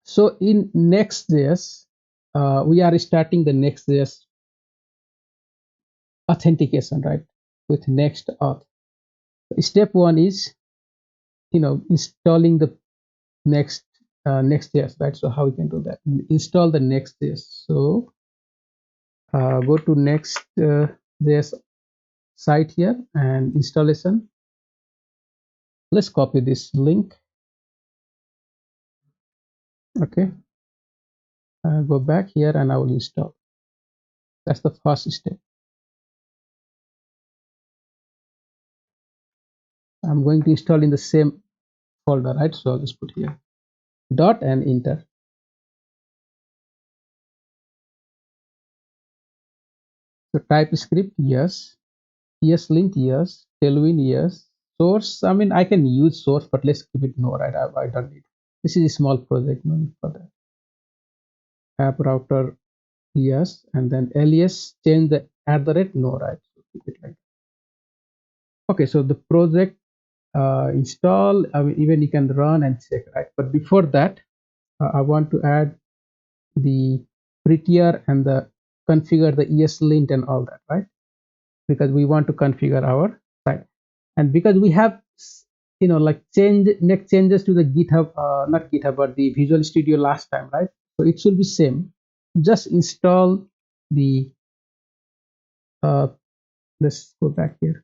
So in next.js, we are starting the next.js authentication, right, with next-auth. Step one is, installing the next.js, right? So how we can do that? Install the next.js. So go to next.js site here and installation. Let's copy this link. Okay, go back here and I will install. That's the first step. I'm going to install in the same folder, right? So I'll just put here dot and enter. So TypeScript, yes. ESLint, yes. Tailwind, yes. Source, I mean, I can use source, but let's keep it no, right? I don't need. This is a small project, no need for that. App router, yes. And then alias, change the @ no, right? So keep it like that. Okay, so the project install, I mean, even you can run and check, right? But before that, I want to add the prettier and the configure the ESLint and all that, right? Because we want to configure our site, and because we have, like make changes to the GitHub, not GitHub, but the Visual Studio last time, right? So it should be same. Just install the uh, let's go back here.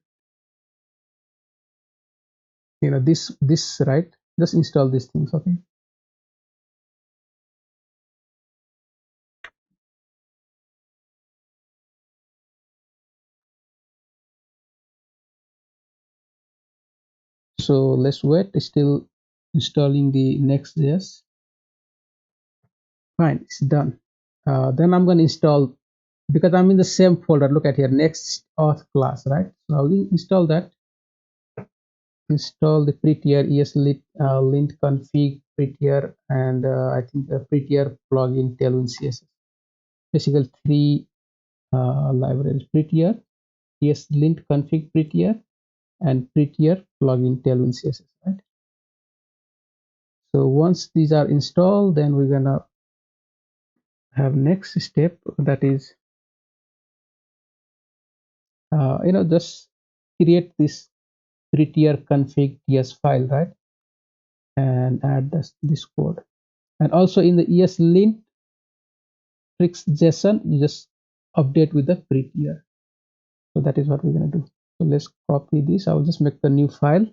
This right. Just install these things, okay? So let's wait. It's still installing the next.js. Fine, it's done. Then I'm going to install, because I'm in the same folder. Look at here, next-auth class, right? So I'll install that. Install the prettier ESLint lint config prettier, and I think the prettier plugin tailwind CSS. Basically, three libraries: prettier, ESLint config prettier, and prettier plugin tailwind CSS, right? So once these are installed, then we're gonna have next step, that is just create this prettier config ts file, right, and add this code. And also in the ESLint tricks JSON, you just update with the prettier. So that is what we're gonna do. So let's copy this. I'll just make a new file.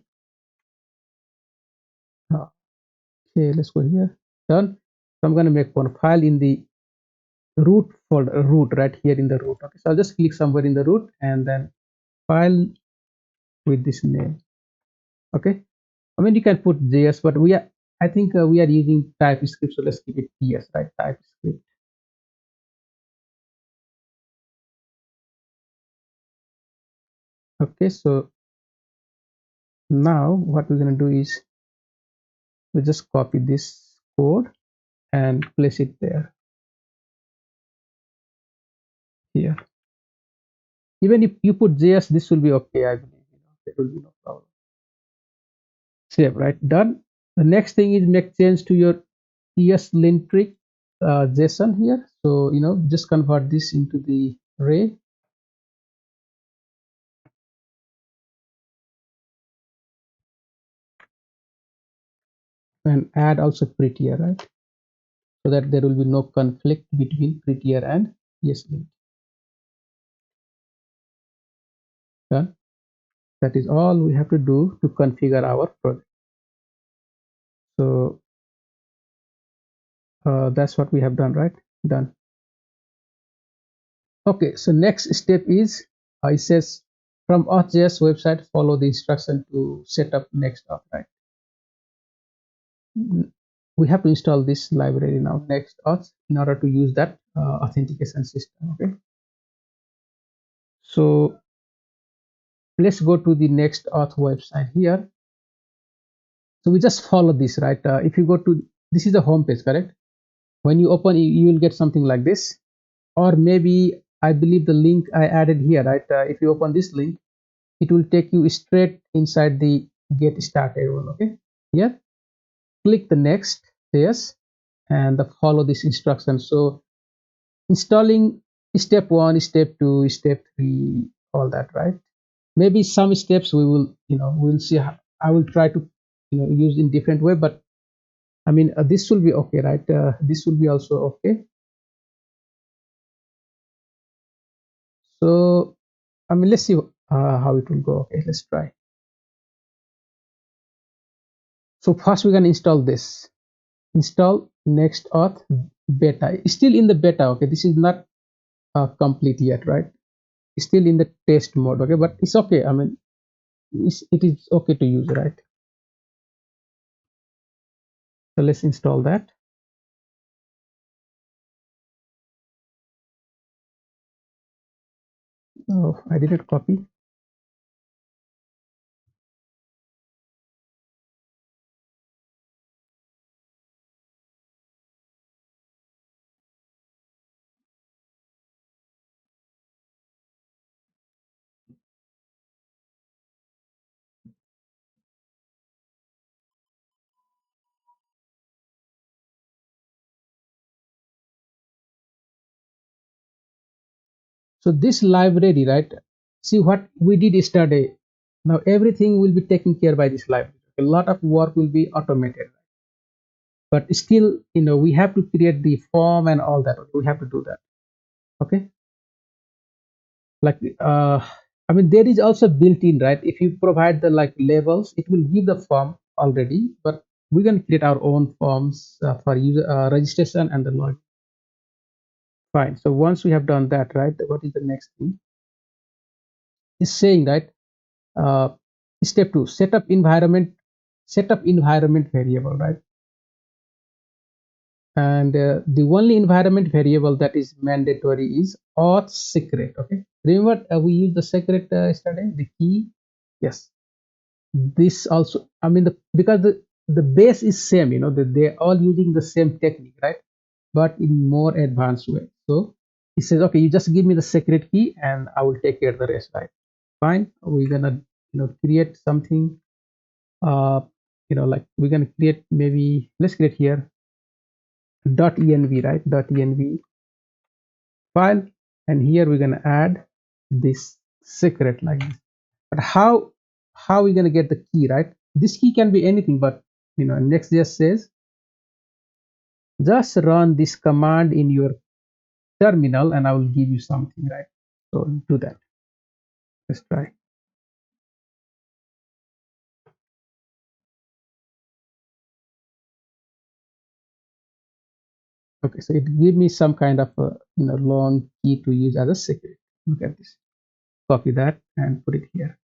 Okay, let's go here. Done. So I'm gonna make one file in the root folder, root right here in the root. Okay, so I'll just click somewhere in the root and then file with this name. Okay, I mean, you can put JS, but I think we are using TypeScript, so let's keep it TS, right? TypeScript. Okay, so now what we're gonna do is we just copy this code and place it there, here. Even if you put JS, this will be okay, I believe. There will be no problem. Save, right? Done. The next thing is make change to your ESLint trick JSON here. So just convert this into the array. And add also prettier, right? So that there will be no conflict between prettier and ESLint. Done. That is all we have to do to configure our project. So that's what we have done, right? Done. Okay, so next step is, it says from auth.js website, follow the instruction to set up next-auth, right? We have to install this library now, next-auth, in order to use that authentication system. Okay, so let's go to the next-auth website here. So we just follow this, right? If you go to, this is the home page, correct? When you open, you will get something like this, or maybe I believe the link I added here, right? If you open this link, it will take you straight inside the get started one. Okay, here click the next, yes, and the follow this instruction. So installing step one, step two, step three, all that, right? Maybe some steps we will, we'll see how, I will try to, use in different way, but I mean, this will be okay, right? This will be also okay. So, I mean, let's see how it will go. Okay, let's try. So first we're gonna install this. Install next-auth beta. It's still in the beta. Okay, this is not complete yet, right? It's still in the test mode. Okay, but it's okay. I mean, it is okay to use, right? So let's install that. Oh, I didn't copy. So this library, right? See what we did yesterday. Now everything will be taken care by this library. A lot of work will be automated, but still, we have to create the form and all that. We have to do that. Okay. Like, I mean, there is also built-in, right? If you provide the like labels, it will give the form already, but we can create our own forms for user registration and the log. Fine. So once we have done that, right? What is the next thing? Is saying, right? uh, Step 2, set up environment variable, right? And the only environment variable that is mandatory is auth secret. Okay, remember we used the secret yesterday, the key. Yes, this also, I mean, because the base is same, they're all using the same technique, right? But in more advanced way. So it says, okay, you just give me the secret key and I will take care of the rest, right? Fine, we're gonna create something. uh like we're gonna create, maybe let's create here .env, right? .env file, and here we're gonna add this secret like this. But how are we gonna get the key, right? This key can be anything, but next just says just run this command in your terminal and I will give you something, right? So do that. Let's try. Okay, so it give me some kind of a long key to use as a secret. Look at this. Copy that and put it here.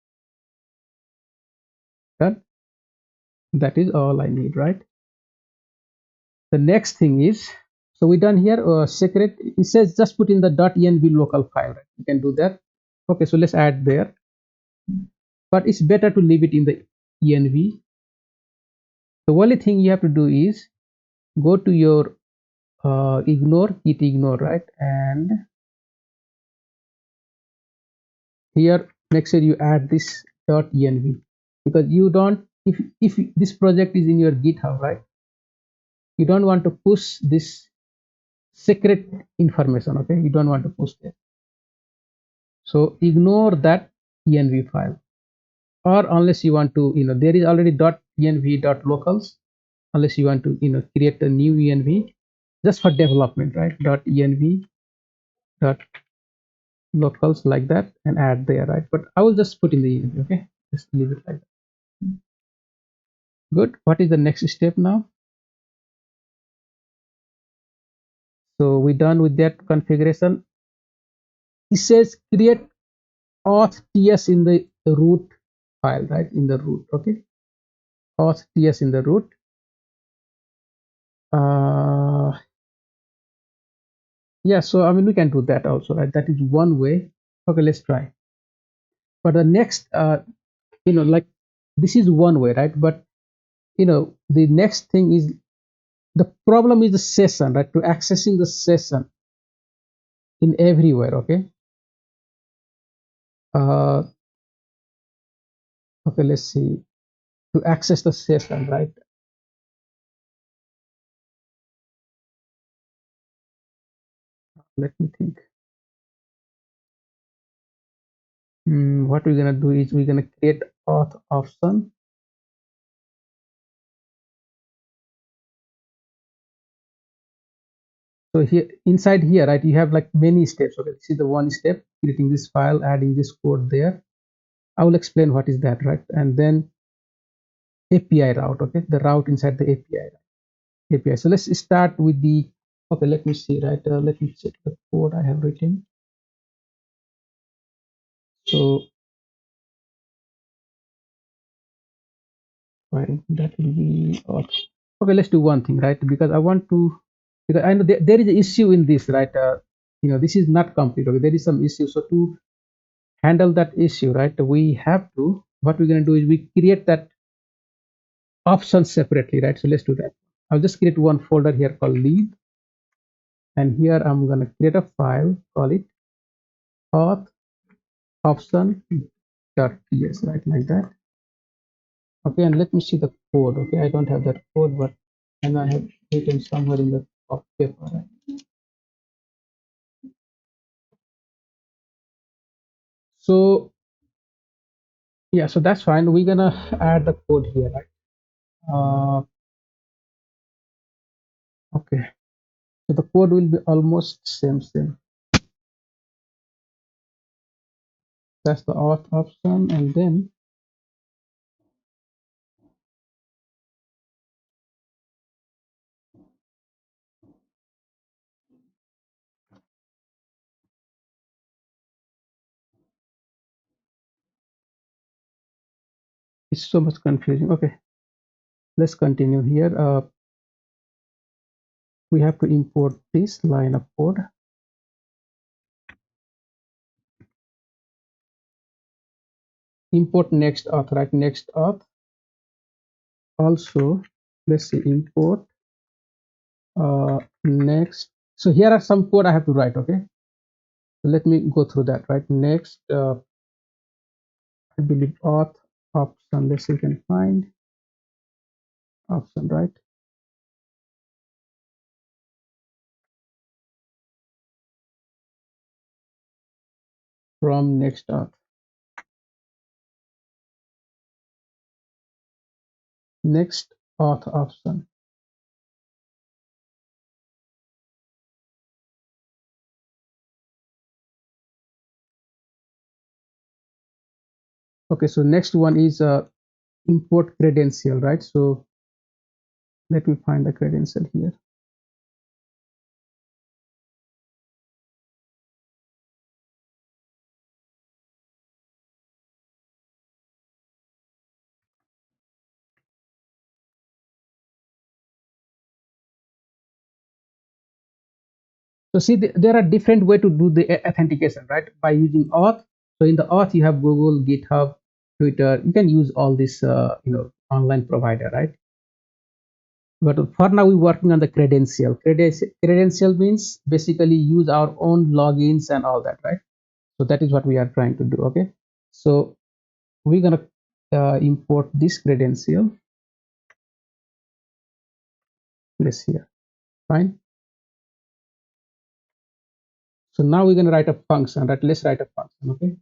Done. That is all I need, right? The next thing is, so we done here secret. It says just put in the .env local file, right? You can do that. Okay, so let's add there, but it's better to leave it in the env. The only thing you have to do is go to your ignore, git ignore, right? And here make sure you add this .env, because you don't, if this project is in your GitHub, right? You don't want to push this secret information. Okay, you don't want to push it. So ignore that env file, or unless you want to, there is already .env.locals. Unless you want to, create a new env just for development, right? .env dot locals like that and add there, right? But I will just put in the env. Okay, just leave it like that. Good. What is the next step now? So we done with that configuration. It says create auth ts in the root file, right? In the root. Okay, auth ts in the root. uh yeah, so I mean, we can do that also, right? That is one way. Okay, let's try. But the next, like, this is one way, right? But the next thing is, the problem is the session, right? To accessing the session in everywhere. Okay, uh okay, let's see. To access the session, right? Let me think. What we're gonna do is we're gonna create auth option. So here inside here, right, you have like many steps. Okay, this is the one step, creating this file, adding this code there. I will explain what is that, right? And then API route, okay, the route inside the API. So let's start with the, okay, let me see, right? Let me check the code I have written. So fine, that will be okay. Let's do one thing, right? Because I want to, because I know there is an issue in this, right? This is not complete. Okay, there is some issue. So to handle that issue, right, we have to, what we're going to do is we create that option separately, right? So let's do that. I'll just create one folder here called lead, and here I'm going to create a file, call it auth option.ts, right, like that. Okay, and let me see the code. Okay, I don't have that code, but and I have written somewhere in the paper, right? So yeah, so that's fine. We're gonna add the code here, right? Okay, so the code will be almost same. That's the auth option, and then it's so much confusing. Okay, let's continue here. We have to import this line of code. Import next auth, right? Next auth. Also, let's see, import next. So here are some code I have to write. Okay, so let me go through that. Right, next. I believe auth option. Let's see if we can find option, right? From next auth. Next auth option. Okay, so next one is import credential, right? So let me find the credential here. So see, there are different way to do the authentication, right? By using auth. So in the auth, you have Google, GitHub, Twitter. You can use all this, online provider, right? But for now, we're working on the credential. Credential means basically use our own logins and all that, right? So that is what we are trying to do. Okay, so we're gonna import this credential. Let's here. Fine. So now we're gonna write a function. Right? Let's write a function. Okay.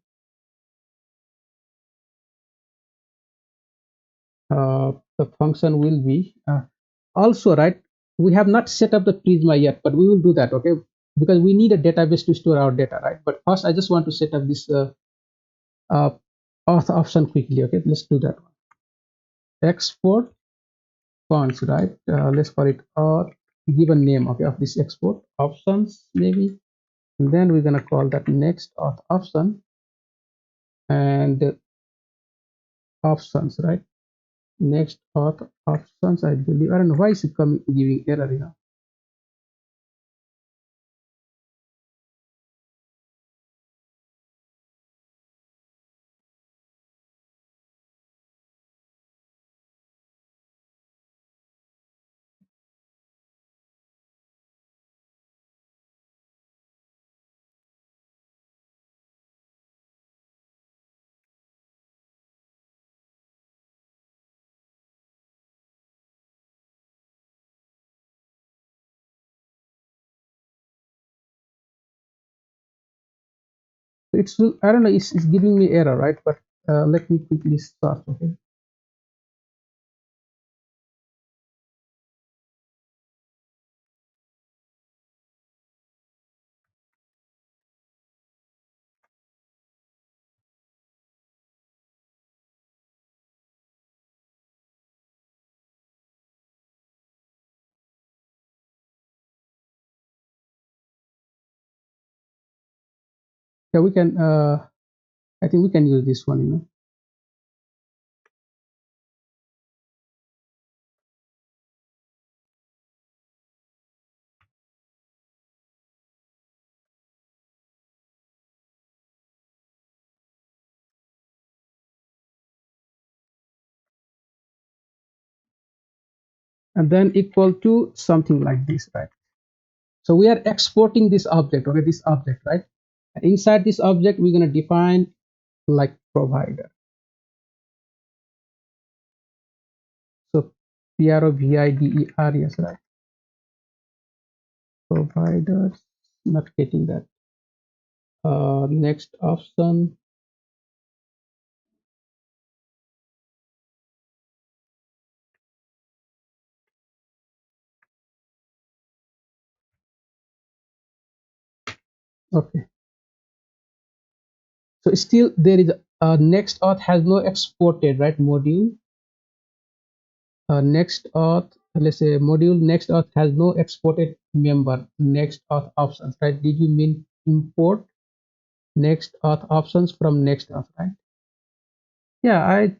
The function will be also, right. We have not set up the Prisma yet, but we will do that. Okay, because we need a database to store our data, right? But first, I just want to set up this uh, auth option quickly. Okay, let's do that. Export fonts, right? Let's call it give a name, okay, of this export options maybe, and then we're gonna call that next auth option and options, right? Next auth options, I believe. I don't know why is it coming giving error, It's, I don't know, it's giving me error, right? But let me quickly start. Okay. Yeah, we can. I think we can use this one. And then equal to something like this, right? So we are exporting this object, okay, this object, right? And inside this object, we're gonna define like provider. So provider, yes, right? Providers, not getting that. Next option. Okay. So still there is next auth has no exported, right, module. Next auth, let's say module next auth has no exported member next auth options, right? Did you mean import next auth options from next auth, right? Yeah, I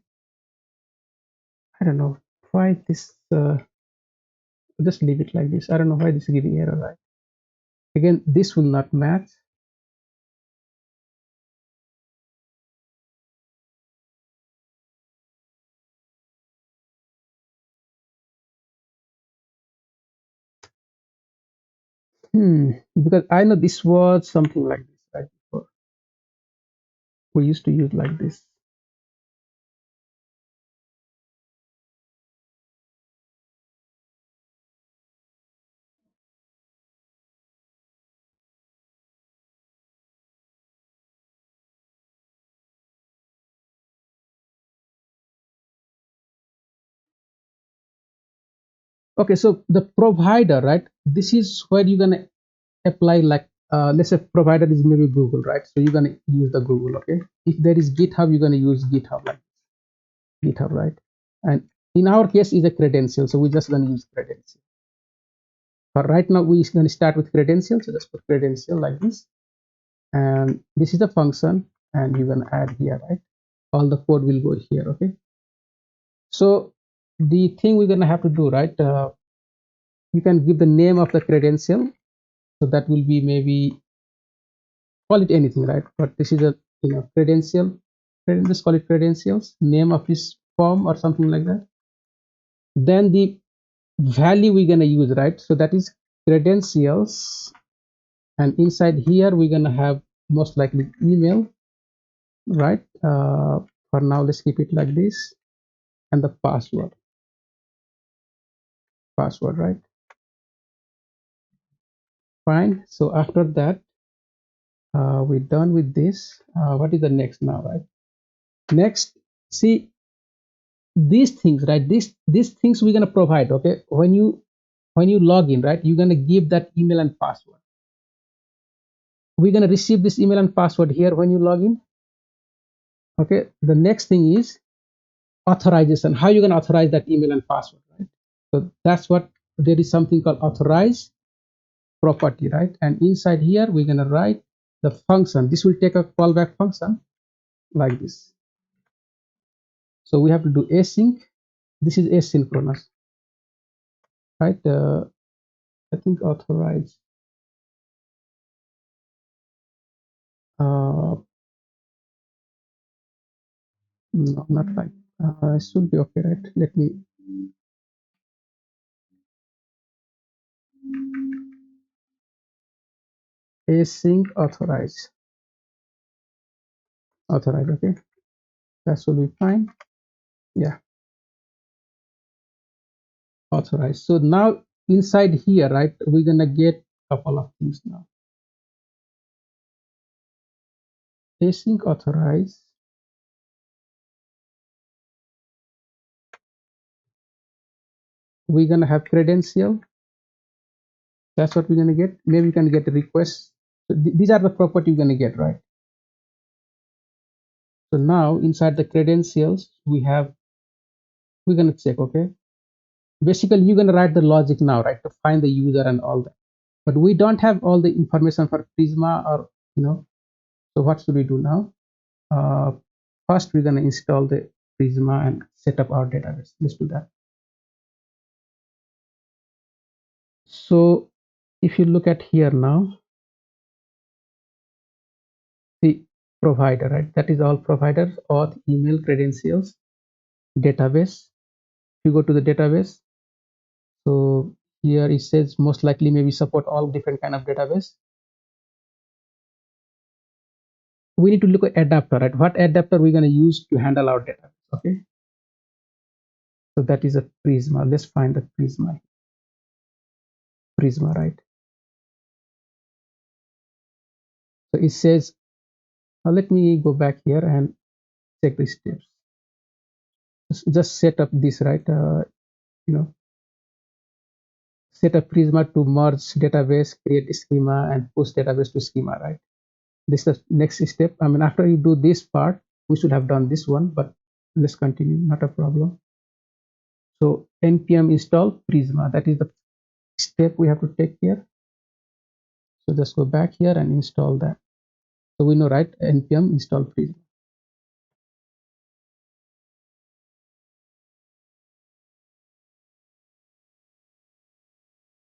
don't know why this. Just leave it like this. I don't know why this is giving error, right? Again, this will not match. Because I know this was something like this, right? Before we used to use like this. Okay, so the provider, right? This is where you're gonna apply like let's say provider is maybe Google, right? So you're gonna use the Google, okay? If there is GitHub, you're gonna use GitHub, like GitHub, right? And in our case is a credential, so we're just gonna use credential. But right now we're gonna start with credential, so just put credential like this, and this is the function, and you're gonna add here, right? All the code will go here, okay? So the thing we're gonna have to do, right? You can give the name of the credential, so that will be maybe call it anything, right? But this is a credential. Just call it credentials. Name of this form or something like that. Then the value we're gonna use, right? So that is credentials, and inside here we're gonna have most likely email, right? For now, let's keep it like this, and the password, right? Fine. So after that, we're done with this. What is the next now, right? Next, see these things, right? These things we're gonna provide, okay? When you log in, right, you're gonna give that email and password. We're gonna receive this email and password here when you log in. Okay. The next thing is authorization. How you gonna authorize that email and password, right? So that's what there is something called authorize property, right? And inside here we're gonna write the function. This will take a callback function like this. So we have to do async. This is asynchronous, right? I think authorize. Uh, no, not right. It should be okay, right? Let me async authorize. Okay, that should be fine. Yeah, authorize. So now inside here, right, we're gonna get a couple of things now. async authorize. We're gonna have credential. That's what we're gonna get. Maybe you can get a request. So these are the property you're gonna get, right? So now inside the credentials, we're gonna check, okay? Basically, you're gonna write the logic now, right, to find the user and all that. But we don't have all the information for Prisma or, so what should we do now? Uh, First, we're gonna install the Prisma and set up our database. Let's do that. So if you look at here now, the provider, right? That is all providers, auth, email, credentials, database. If you go to the database, so here it says most likely maybe support all different kind of database. We need to look at adapter, right? What adapter we're going to use to handle our database, okay? So that is a Prisma. Let's find the Prisma, right? So it says, let me go back here and check the steps. Just set up this, right? You know, Set up Prisma to merge database, create schema, and push database to schema, right? This is the next step. I mean, after you do this part, we should have done this one, but let's continue, not a problem. So npm install Prisma, that is the step we have to take here. So just go back here and install that. So we know, right? Npm install Prisma.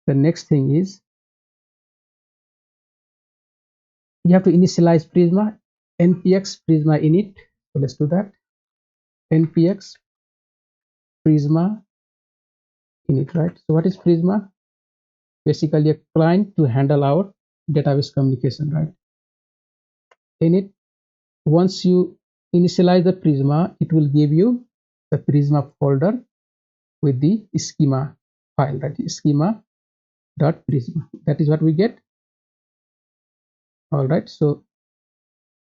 The next thing is you have to initialize Prisma, npx Prisma init. So let's do that. Npx Prisma init, right? So what is Prisma? Basically a client to handle our database communication, right? Init. Once you initialize the Prisma, it will give you the Prisma folder with the schema file, right? Schema.prisma. That is what we get. All right. So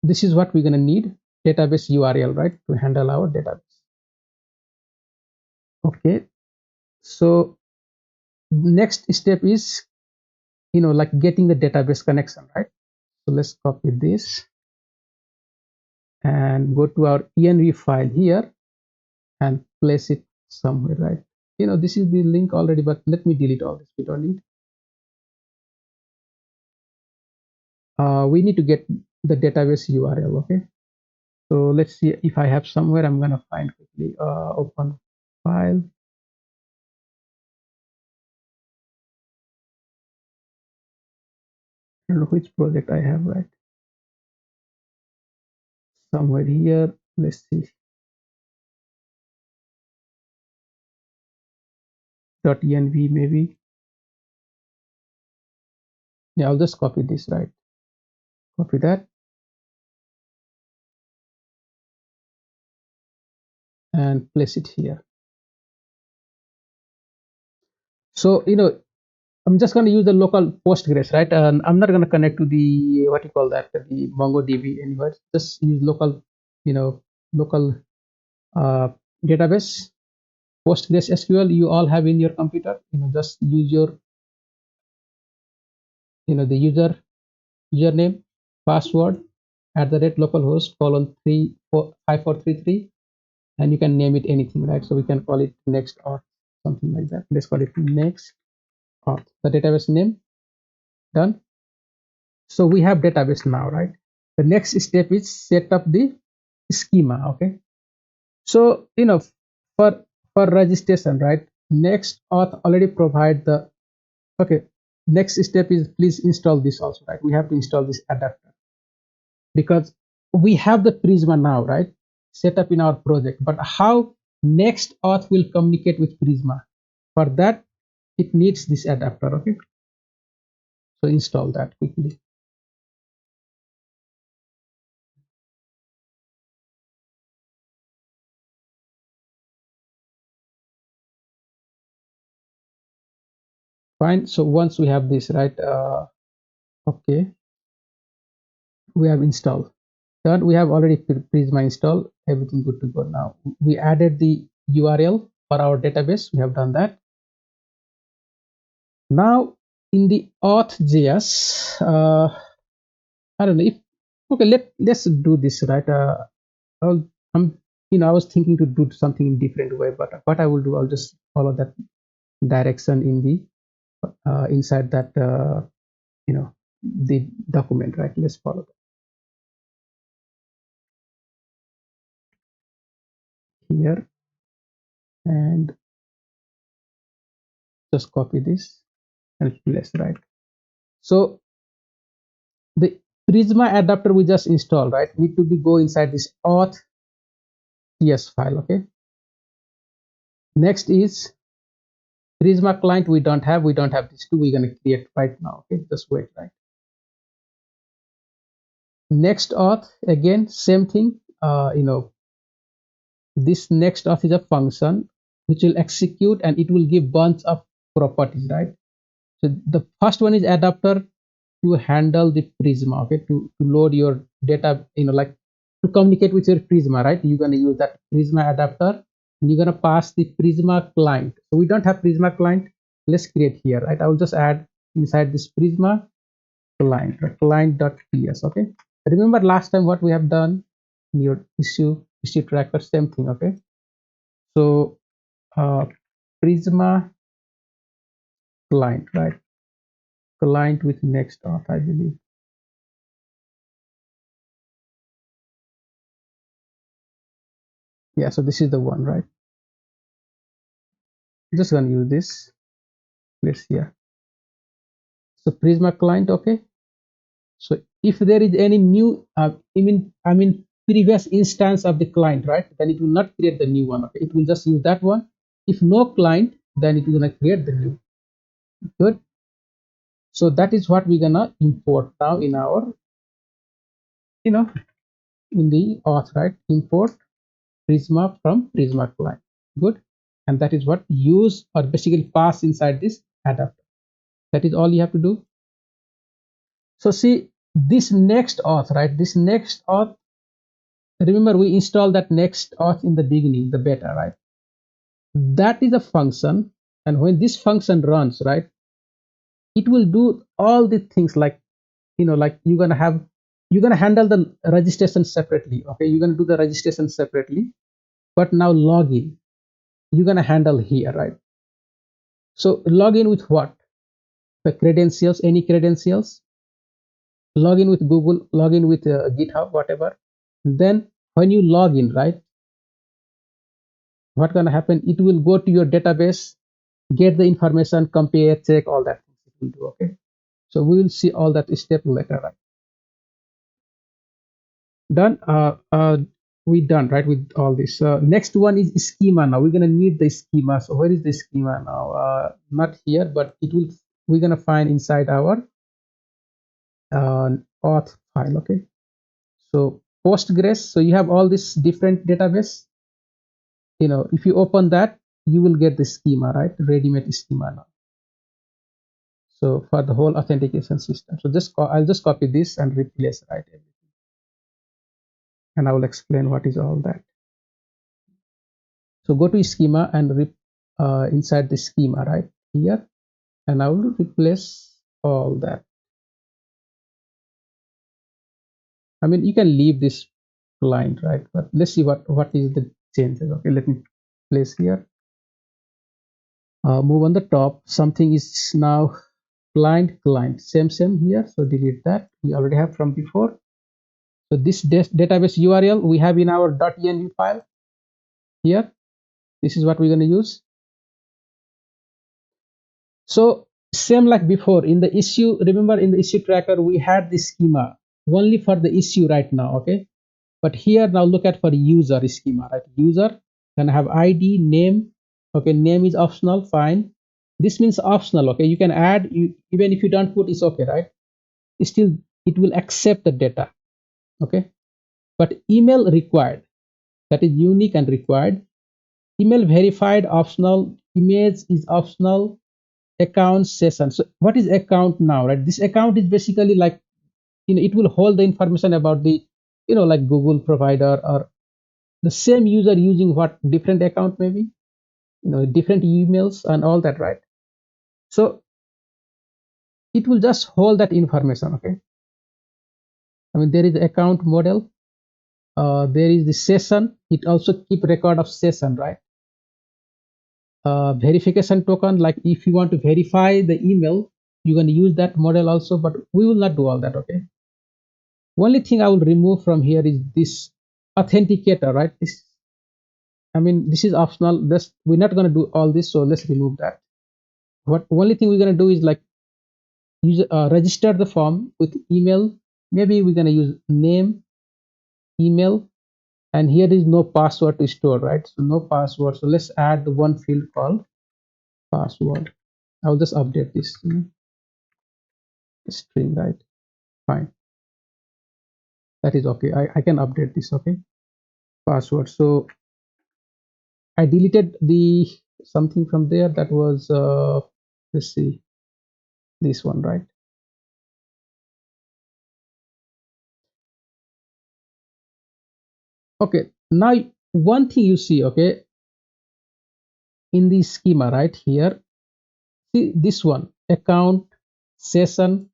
this is what we're going to need, database URL, right, to handle our database. Okay. So next step is, like getting the database connection, right? So let's copy this and go to our env file here and place it somewhere, right? This is the link already, but let me delete all this. We don't need. We need to get the database URL. Okay. So let's see if I have somewhere. I'm gonna find quickly. Open file. I don't know which project I have, right? Somewhere here. Let's see. .env maybe. Yeah, I'll just copy this, right? Copy that and place it here. So I'm just going to use the local Postgres, right? And I'm not going to connect to the what you call that, the MongoDB anywhere. Just use local, local database. Postgres SQL you all have in your computer. Just use your, the username, password at the rate localhost colon 35433, and you can name it anything, right? So we can call it next or something like that. Let's call it next or the database name. Done. So we have database now, right? The next step is set up the schema. Okay. So for registration, right? Next auth already provide the. Okay. Next step is please install this also, right? We have to install this adapter because we have the Prisma now, right? Set up in our project, but how next auth will communicate with Prisma? For that, it needs this adapter. Okay. So install that quickly. Fine. So once we have this, right? Okay, we have installed. Done. We have already Prisma installed. Everything good to go now. We added the URL for our database. We have done that. Now in the auth.js, I don't know if okay. Let's do this right. I'll, I'm I was thinking to do something in different way, but what I will do, I'll just follow that direction in the inside that the document, right? Let's follow that here and just copy this and place, right? So the Prisma adapter we just installed, right, need to be go inside this auth ts file. Okay, next is Prisma client. We don't have this two. We're going to create right now. Okay, just wait, right? Next auth, again same thing. This next auth is a function which will execute and it will give bunch of properties, right? So the first one is adapter to handle the Prisma, okay, to load your data, like to communicate with your Prisma, right? You're gonna use that Prisma adapter and you're gonna pass the Prisma client. So we don't have Prisma client. Let's create here, right? I will just add inside this Prisma client, right? Client.ts, okay. Remember last time what we have done in your issue tracker, same thing, okay. So Prisma client, right? Client with next auth, I believe. Yeah, so this is the one, right? I'm just gonna use this. Let's here. So Prisma client, okay. So if there is any new, I mean previous instance of the client, right? Then it will not create the new one. Okay, it will just use that one. If no client, then it will gonna create the new. Good. So that is what we're gonna import now in our, you know, in the auth, right? Import Prisma from Prisma client. Good. And that is what use or basically pass inside this adapter. That is all you have to do. So see this next auth, right? This next auth, remember we installed that next auth in the beginning, the beta, right? That is a function. And when this function runs, right, it will do all the things like, like you're gonna handle the registration separately. Okay, you're gonna do the registration separately, but now login, you're gonna handle here, right? So login with what? The credentials, any credentials, login with Google, login with GitHub, whatever. Then when you log in, right, what's gonna happen? It will go to your database, get the information, compare, check, all that it will do. Okay, so we will see all that step later, right? Done. We done, right, with all this. Next one is schema. Now we're gonna need the schema. So where is the schema now? Not here, but it will. We're gonna find inside our auth file. Okay, so Postgres. So you have all this different database. If you open that, you will get the schema, right? Ready-made schema now. So for the whole authentication system. So I'll just copy this and replace, right, everything. And I will explain what is all that. So go to schema and inside the schema, right here, and I will replace all that. I mean, you can leave this client, right? But let's see what is the changes. Okay, let me place here. Move on the top. Something is now client, same here. So delete that. We already have from before. So this database URL we have in our .env file here. This is what we're going to use. So same like before in the issue, remember in the issue tracker, we had this schema only for the issue right now. Okay. But here now look at for user schema, right? User can have ID, name. Okay. Name is optional. Fine. This means optional. Okay. You can add, even if you don't put, it's okay, right? Still, it will accept the data. Okay. But email required, that is unique and required. Email verified, optional. Image is optional. Account session. So what is account now, right? This account is basically like, it will hold the information about the like Google provider or the same user using what different account, maybe different emails and all that, right? So it will just hold that information. Okay, I mean, there is the account model, there is the session, it also keep record of session, right? Verification token, like if you want to verify the email, you can use that model also, but we will not do all that. Okay, only thing I will remove from here is this authenticator, right? I mean, this is optional. This, we're not going to do all this, so let's remove that. What only thing we're going to do is like register the form with email. Maybe we're going to use name, email, and here is no password to store, right? So no password. So let's add one field called password. I'll just update this string, right? Fine, that is okay. I can update this. Okay, password. So I deleted the something from there that was let's see, this one, right? Okay, now one thing you see, okay, in the schema right here, see this one, account, session,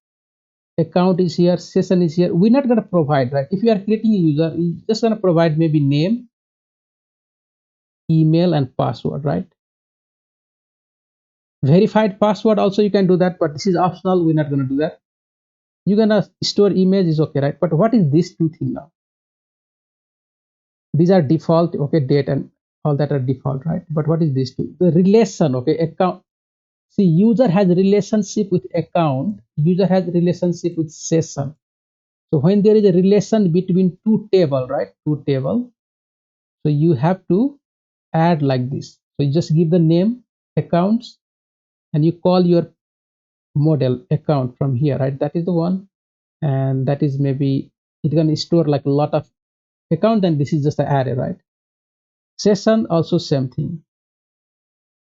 account is here, session is here. We're not going to provide, right? If you are creating a user, you're just going to provide maybe name, email, and password, right? Verified password also you can do that, but this is optional. We're not going to do that. You're going to store image is okay, right? But what is this two thing now? These are default. Okay, date and all that are default, right? But what is this two? The relation. Okay, account. See, user has relationship with account, user has relationship with session. So when there is a relation between two table, right? Two table, so you have to add like this. So you just give the name accounts and you call your model account from here, right? That is the one, and that is maybe it can store like a lot of account, and this is just the array, right? Session also same thing.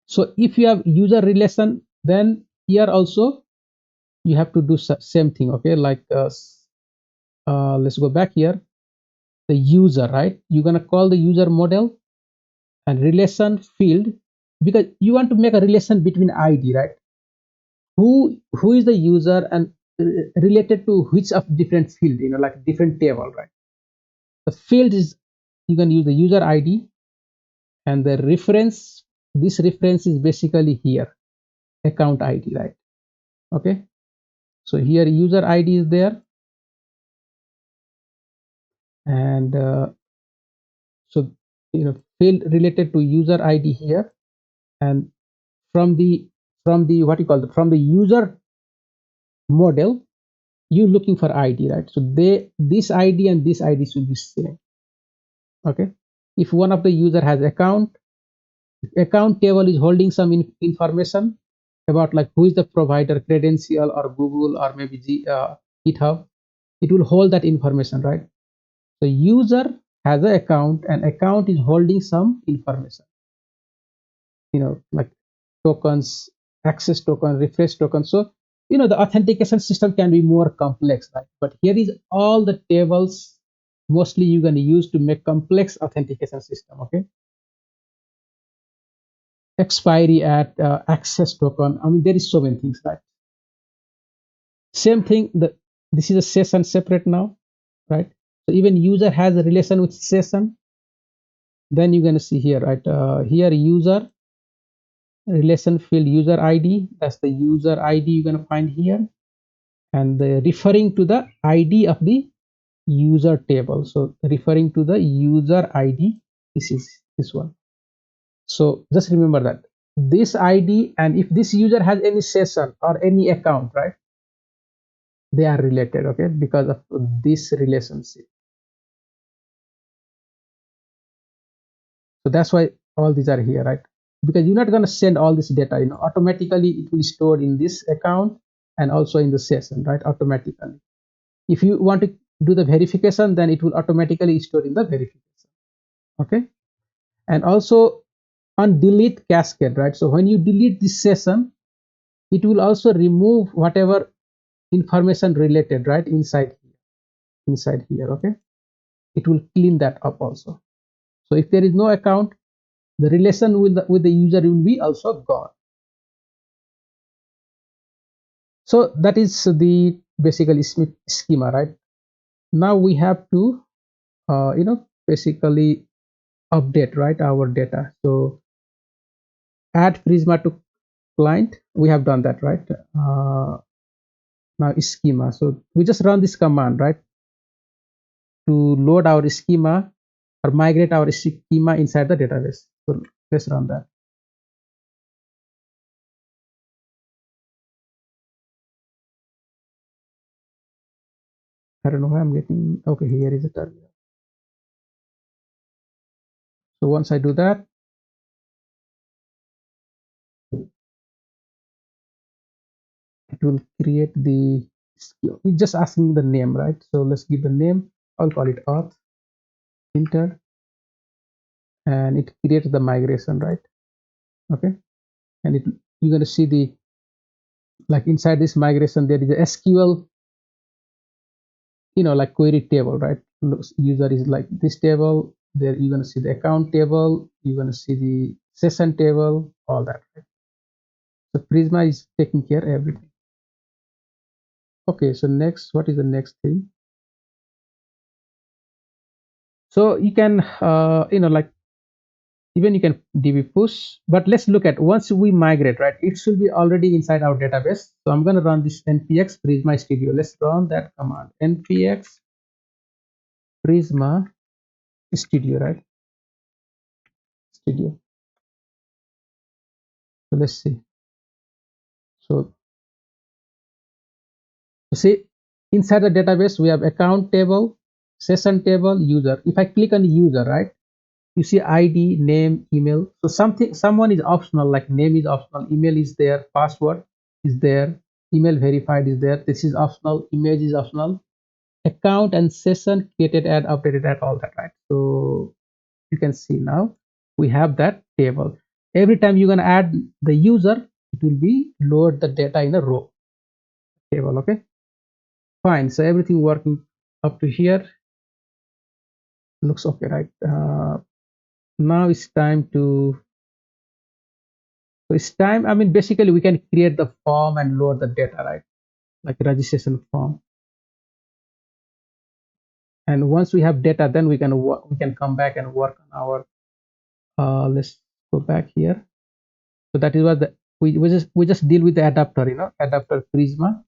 So if you have user relation, then here also you have to do same thing. Okay, like let's go back here, the user, right? You're gonna call the user model and relation field, because you want to make a relation between id, right? Who is the user and related to which of different field, like different table, right? The field is, you can use the user id, and the reference, this reference is basically here account id, right? Okay, so here user id is there, and so field related to user id here, and from the what you call from the user model, you looking for id, right? So they, this id and this id should be same. Okay, if one of the user has account table is holding some information about like who is the provider, credential or Google or maybe GitHub, it will hold that information, right? So user has an account, and account is holding some information, like tokens, access token, refresh token. So the authentication system can be more complex, right? But here is all the tables mostly you're going to use to make complex authentication system. Okay, expiry at access token, I mean, there is so many things, right? Same thing, this is a session separate now, right? So even user has a relation with session, then you're going to see here, right? Here user relation field user id, that's the user id you're going to find here, and referring to the id of the user table. So referring to the user id, this is this one. So just remember that this id, and if this user has any session or any account, right, they are related. Okay, because of this relationship. So that's why all these are here, right? Because you're not going to send all this data, automatically it will store in this account and also in the session, right? Automatically. If you want to do the verification, then it will automatically store in the verification. Okay, and also on delete cascade, right? So when you delete this session, it will also remove whatever information related, right, inside here. Okay, it will clean that up also. So if there is no account, the relation with the user will be also gone. So that is the basically schema, right? Now we have to basically update, right, our data. So add Prisma to client, we have done that, right? Now schema, so we just run this command, right, to load our schema or migrate our schema inside the database. So let's run that. I don't know why I'm getting, okay, here is the terminal. So once I do that, it will create the skill. It's just asking the name, right? So let's give the name. I'll call it auth, enter, and it creates the migration, right? Okay, and you're going to see the, like inside this migration there is a SQL, like query table, right? User is like this table. There you're going to see the account table, you're going to see the session table, all that, right? So Prisma is taking care of everything. Okay, so next, what is the next thing? So you can like even you can db push, but let's look at once we migrate, right, it should be already inside our database. So I'm going to run this npx prisma studio. Let's run that command, npx prisma studio, right? Studio. So let's see. So you see, inside the database we have account table, session table, user. If I click on user, right, you see id, name, email. So someone is optional, like name is optional, email is there, password is there, email verified is there, this is optional, image is optional, account and session created and updated and all that, right? So you can see now we have that table. Every time you're going to add the user, it will be load the data in a row table. Okay, fine. So everything working up to here looks okay, right? Now it's time to, so it's time, I mean, basically we can create the form and load the data, right, like registration form. And once we have data, then we can come back and work on our let's go back here. So that is what we just deal with the adapter, adapter Prisma.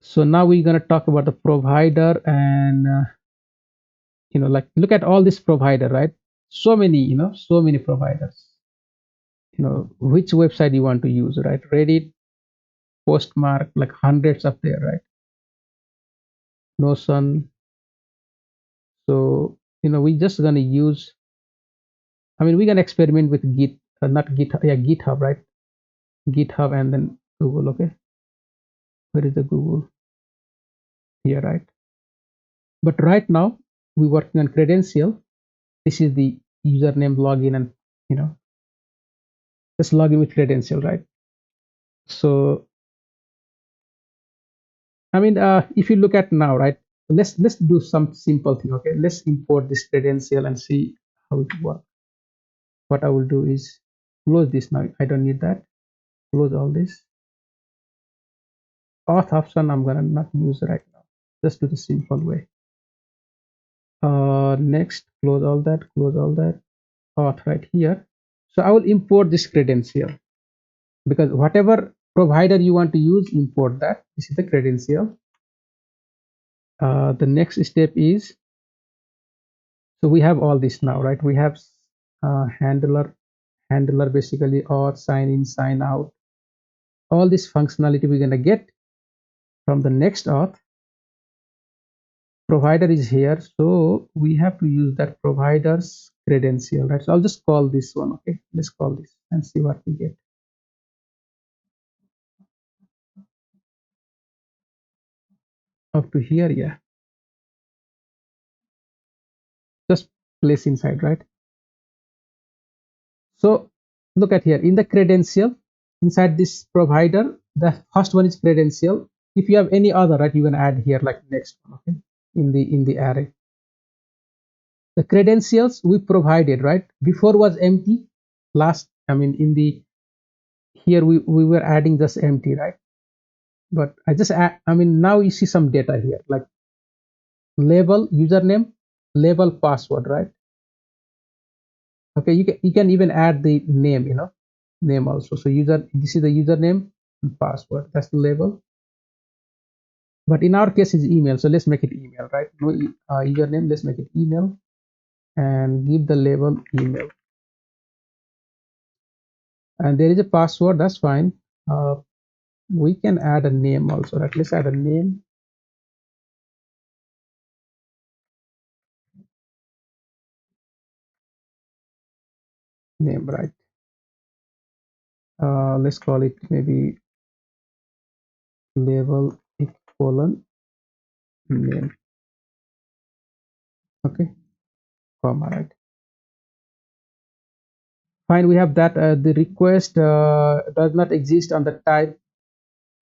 So now we're going to talk about the provider, and like look at all this provider, right? So many, so many providers. Which website you want to use, right? Reddit, Postmark, like hundreds up there, right? Notion. So we just gonna use. I mean, we're gonna experiment with Git, not GitHub, yeah, GitHub, right? GitHub and then Google. Okay, where is the Google? Here, right? But right now we're working on credential. This is the username, login, and you know just login with credential, right? So I mean, if you look at now, right? Let's do some simple thing. Okay, let's import this credential and see how it works. What I will do is close this now. I don't need that. Close all this. Auth option I'm gonna not use right now. Just do the simple way. Next, close all that. Close all that. Auth right here. So I will import this credential, because whatever provider you want to use, import that. This is the credential. The next step is, so we have all this now, right? We have handler basically, or sign in, sign out. All this functionality we're gonna get from the next auth. Provider is here, so we have to use that provider's credential, right? So I'll just call this one. Okay, let's call this and see what we get. Up to here, yeah, just place inside, right? So look at here in the credential, inside this provider, the first one is credential. If you have any other, right, you can add here like next one, okay, in the array. The credentials we provided, right, before was empty. Last, I mean, in the here we were adding just empty, right? But I just add, I mean, now you see some data here like label username, label password, right? Okay, you can even add the name, name also. So user, this is the username and password, that's the label. But in our case is email, so let's make it email, right? No username, let's make it email and give the label email. And there is a password, that's fine. uh, we can add a name also, right? Let's add a name, right? Let's call it maybe label colon name, okay, comma, right? Fine, we have that. The request does not exist on the type,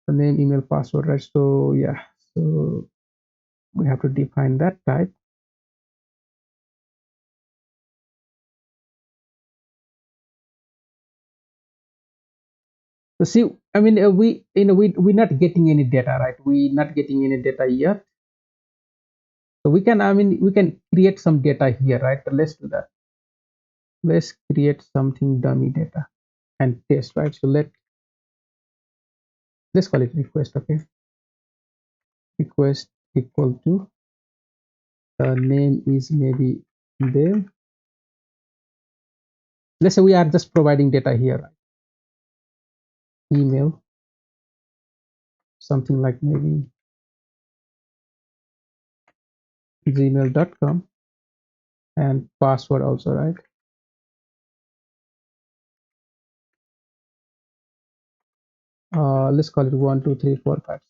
the name, email, password, right? So yeah, so we have to define that type. So see, I mean, we're not getting any data, right? We're not getting any data here. So we can, I mean, we can create some data here, right? So let's do that. Let's create something dummy data and test, right? So let's call it request, okay? Request equal to the name is maybe there. Let's say we are just providing data here, right? Email, something like maybe gmail.com, and password also, right? Let's call it 1 2 3 4 5 6.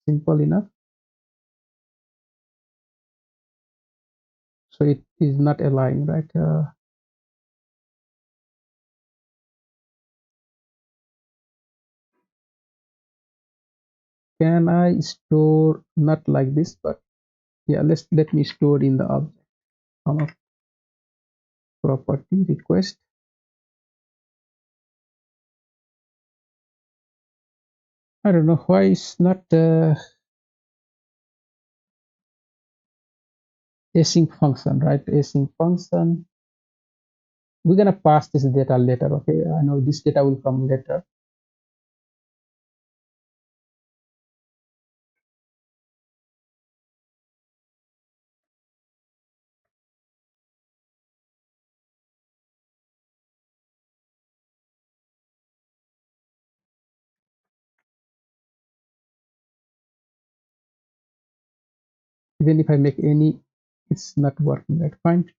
Simple enough. So it is not aligned, right? Can I store not like this, but yeah, let me store in the object, comma, property request. I don't know why it's not async function, right? Async function. We're gonna pass this data later, okay? I know this data will come later. Even if I make any, it's not working, right? Fine,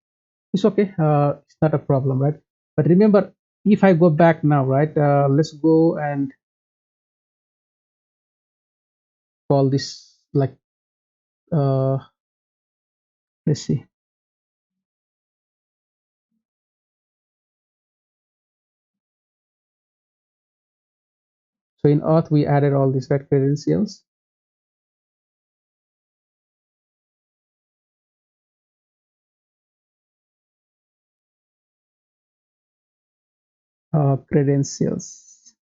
it's okay. It's not a problem, right? But remember, if I go back now, right? Let's go and call this like let's see. So in auth we added all these, right, credentials. Credentials.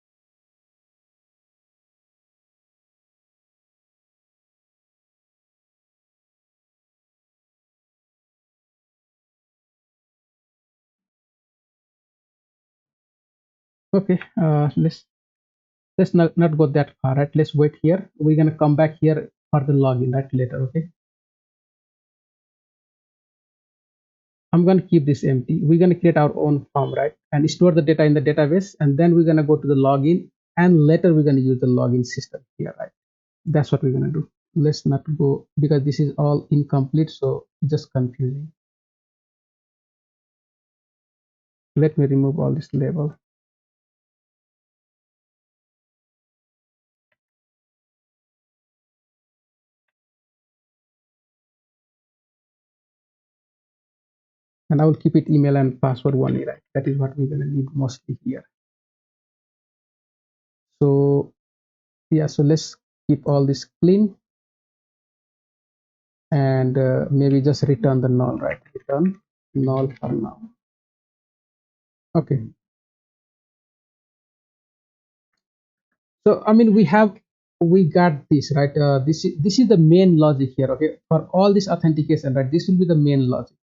Okay, let's not go that far, right? Let's wait here. We're gonna come back here for the login, right, later. Okay, I'm gonna keep this empty. We're gonna create our own form, right, and store the data in the database, and then we're gonna go to the login, and later we're gonna use the login system here, right? That's what we're gonna do. Let's not go because this is all incomplete, so it's just confusing. Let me remove all this label. And I will keep it email and password only, right? That is what we're gonna need mostly here. So yeah, so let's keep all this clean, and maybe just return the null, right? Return null for now. Okay. So I mean, we got this right. This is the main logic here. Okay, for all this authentication, right? This will be the main logic.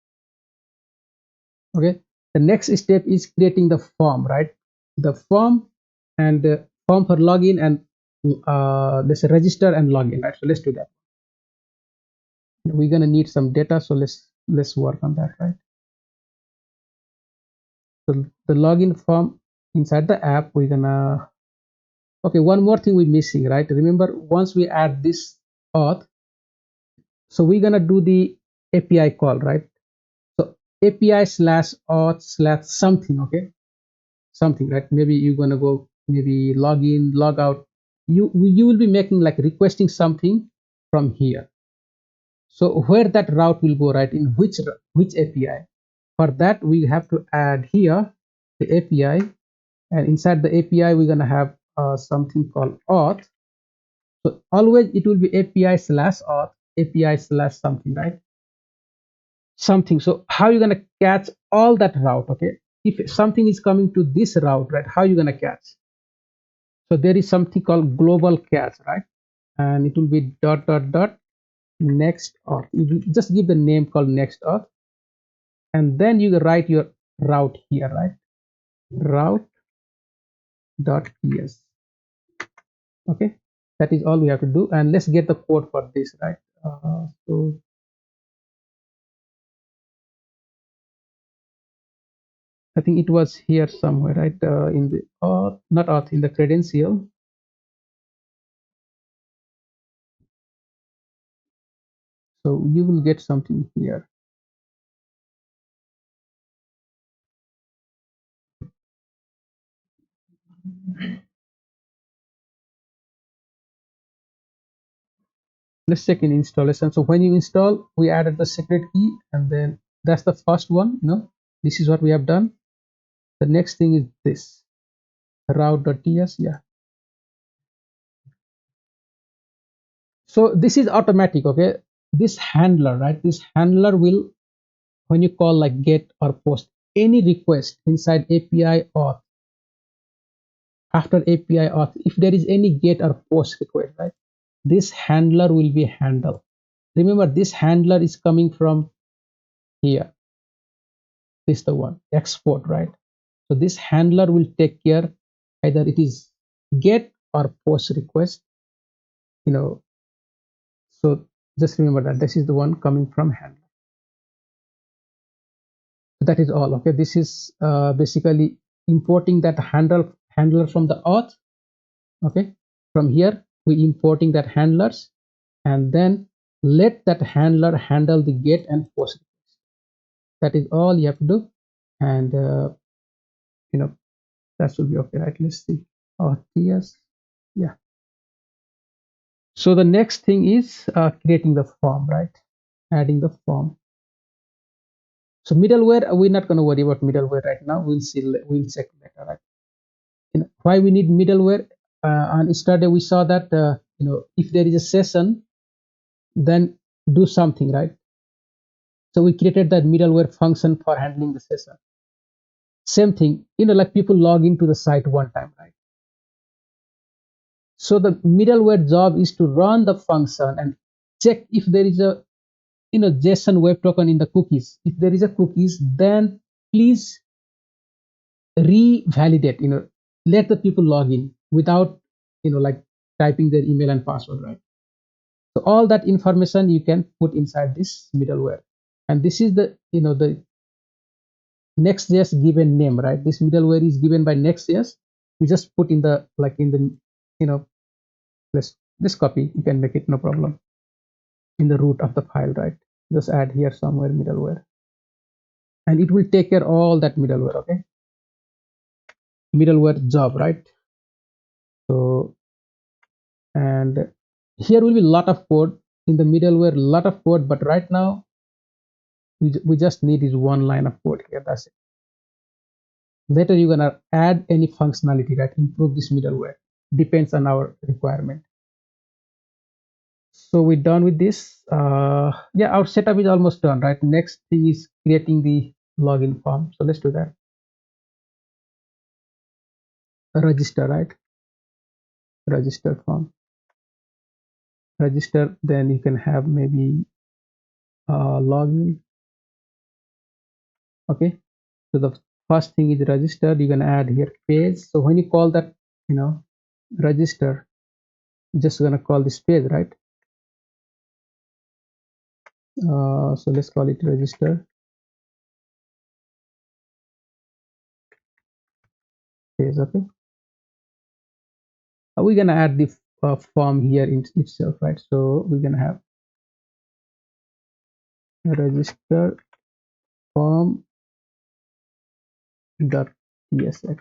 Okay. The next step is creating the form, right? The form and form for login and let's register and login, right? So let's do that. We're gonna need some data, so let's work on that, right? So the login form inside the app, we're gonna. Okay, one more thing we're missing, right? Remember, once we add this auth, so we're gonna do the API call, right? So API slash auth slash something, okay? Something, right? Maybe you're gonna go maybe log in, log out. You will be making like requesting something from here. So where that route will go, right? In which API? For that, we have to add here the API, and inside the API, we're gonna have something called auth. So always it will be API slash auth, API slash something, right? Something. So how you gonna catch all that route? Okay, if something is coming to this route, right? How you gonna catch? So there is something called global catch, right? And it will be dot dot dot next auth. You just give the name called next auth, and then you write your route here, right? Route dot ps. Okay, that is all we have to do, and let's get the code for this, right? So I think it was here somewhere, right? In the auth, not auth, in the credential. So you will get something here. Let's check in installation. So when you install, we added the secret key, and then that's the first one. This is what we have done. The next thing is this route.ts. Yeah. So this is automatic. Okay. This handler, right? This handler will, when you call like get or post any request inside API auth, after API auth, if there is any get or post request, right? This handler will be handled. Remember, this handler is coming from here. This is the one export, right? So this handler will take care either it is get or post request, you know. So just remember that this is the one coming from handler. So that is all. Okay, this is basically importing that handler from the auth. Okay, from here we importing that handlers, and then let that handler handle the get and post. That is all you have to do, and you know that should be okay, right? Let's see. Oh, yes, yeah. So the next thing is creating the form, right? Adding the form. So middleware, we're not going to worry about middleware right now. We'll see. We'll check later, right? Why we need middleware? On yesterday we saw that if there is a session, then do something, right? So we created that middleware function for handling the session. Same thing, like people log into the site one time, right? So the middleware job is to run the function and check if there is a JSON web token in the cookies. If there is a cookies, then please revalidate. Let the people log in without like typing their email and password, right? So all that information you can put inside this middleware, and this is the next.js given name, right? This middleware is given by next.js. We just put in the you know let's copy. You can make it, no problem, in the root of the file, right? Just add here somewhere middleware, and it will take care all that middleware. Okay, middleware job, right? So, and here will be a lot of code in the middleware, a lot of code, but right now we just need is one line of code here. That's it. Later you're gonna add any functionality that improve this middleware, depends on our requirement. So we're done with this. Yeah, our setup is almost done, right? Next thing is creating the login form. So let's do that. Register, right? Register form. Register, then you can have maybe login. Okay. So the first thing is registered. You can add here page. So when you call that, you know, register, just gonna call this page, right? So let's call it register page. Okay. We're gonna add the form here in itself, right? So we're gonna have register form dot tsx.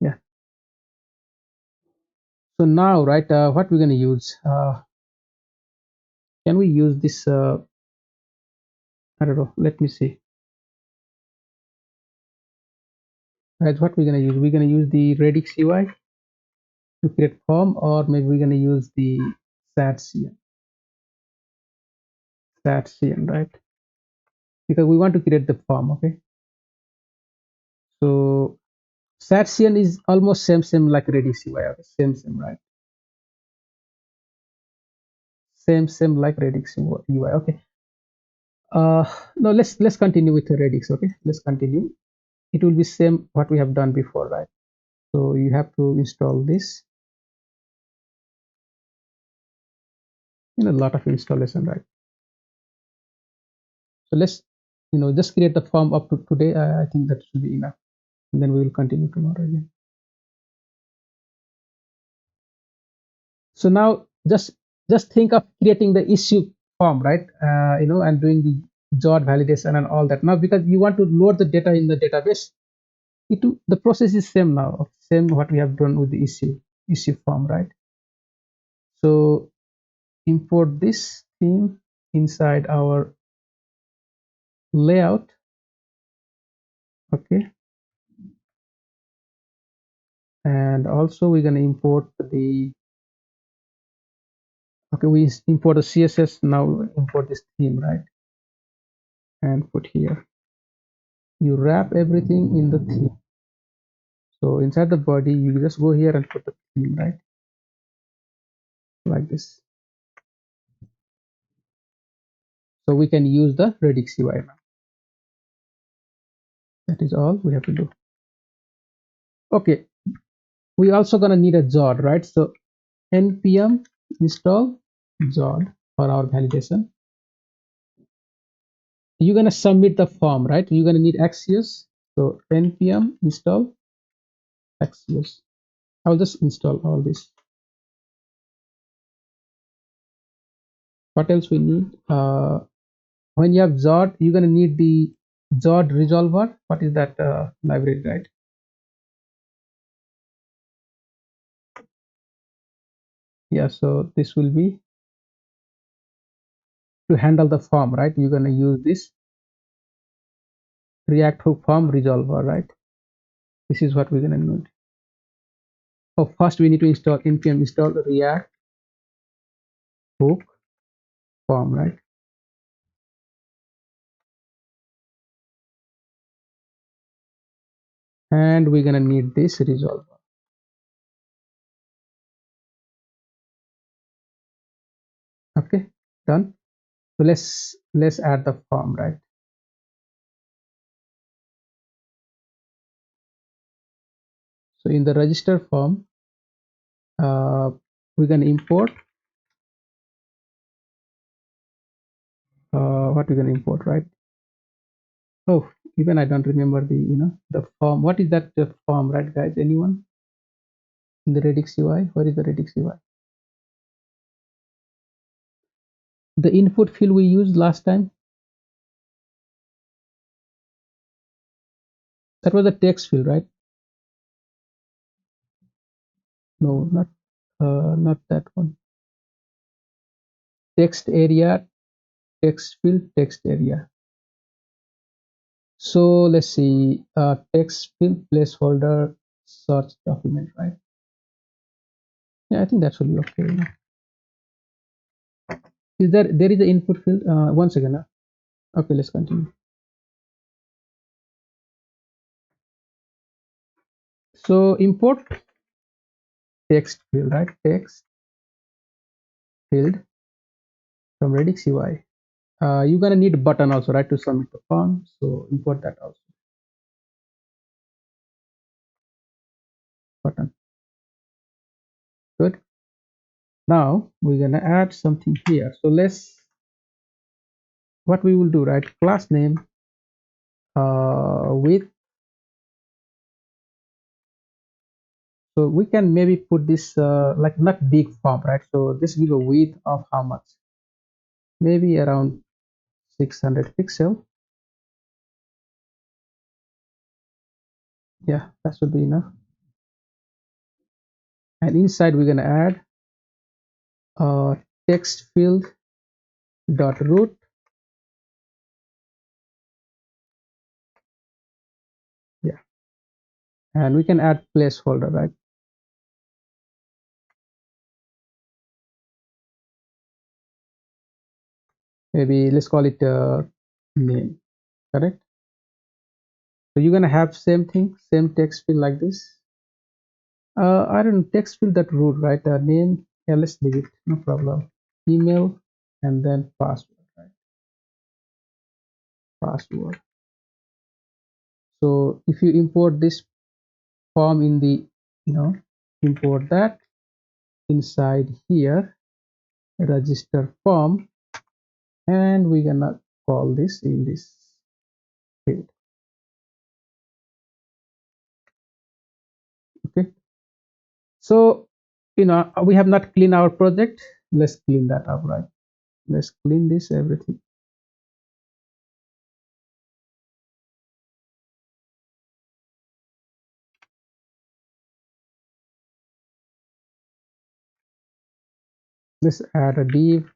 Yeah. So now, right, what we're gonna use? Can we use this? I don't know. Let me see. Right, what we're gonna use? We're gonna use the Redux UI to create form, or maybe we're gonna use the SATCN, SATCN, right? Because we want to create the form. Okay. So SATCN is almost same like Redux UI. Okay? Same, right? Same like Redux UI. Okay. Uh, no, let's continue with the Redux. Okay, let's continue. It will be same what we have done before, right? So you have to install this. A lot of installation, right? So let's just create the form up to today. I think that should be enough, and then we will continue tomorrow again. So now just think of creating the issue form, right? And doing the job validation and all that. Now because you want to load the data in the database, the process is same now, same what we have done with the issue form, right? So import this theme inside our layout. Okay, and also we're going to import the okay, we import the css. Now import this theme, right? And put here, you wrap everything in the theme. So inside the body you just go here and put the theme, right? Like this. So we can use the Redux UI now. That is all we have to do. Okay, we also gonna need a jod, right? So npm install jod for our validation. You're gonna submit the form, right? You're gonna need axios. So npm install axios. I'll just install all this. What else we need? When you have jod, you're gonna need the jod resolver. What is that library, right? Yeah, so this will be to handle the form, right? You're gonna use this react hook form resolver, right? This is what we're gonna need. Oh, first we need to install npm install react hook form, right? And we're gonna need this resolver. Okay, done. So let's add the form, right? So in the register form, uh, we're gonna import what we're gonna import, right? Oh, even I don't remember the form. What is that form, right, guys? Anyone in the Redux UI? What is the Redux UI? The input field we used last time, that was the text field, right? No, not that one. Text area, text field, text area. So let's see, text field placeholder search document, right? Yeah, I think that should be okay. Is there is the input field? One second. Okay, let's continue. So import text field, right? Text field from Redux UI. You're gonna need a button also, right, to submit the form. So import that also. Button. Good. Now we're gonna add something here. So let's what we will do, right? Class name with. So we can maybe put this like not big font, right? So just give a width of how much? Maybe around 600 pixel. Yeah, that should be enough. And inside we're gonna add text field dot root. Yeah, and we can add placeholder, right? Maybe let's call it name, correct? So you're gonna have same thing, same text field like this. I don't know, text field that root, right? Name. Yeah, let's leave it, no problem. Email and then password, right? Password. So if you import this form in the, you know, import that inside here, register form, and we're gonna call this in this field. Okay. So, we have not cleaned our project. Let's clean that up, right? Let's clean this everything. Let's add a div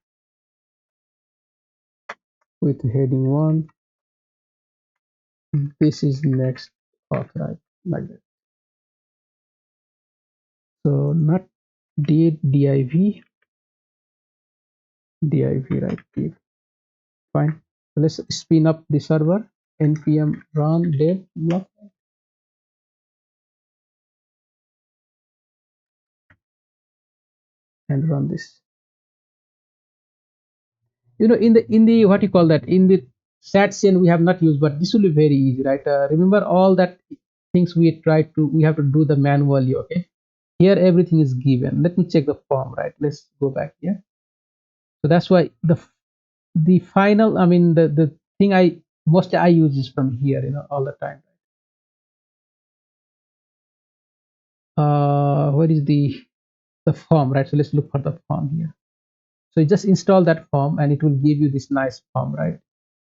with heading 1. This is next auth, right? Like that. So not div, right? Div. Fine. So let's spin up the server. Npm run dev block and run this. In the what you call that, in the sat chain we have not used, but this will be very easy, right? Remember all that things we have to do the manually. Okay, here everything is given. Let me check the form, right? Let's go back here. So that's why the final, I mean, the thing I use is from here, all the time. Where is the form, right? So let's look for the form here. So you just install that form and it will give you this nice form, right,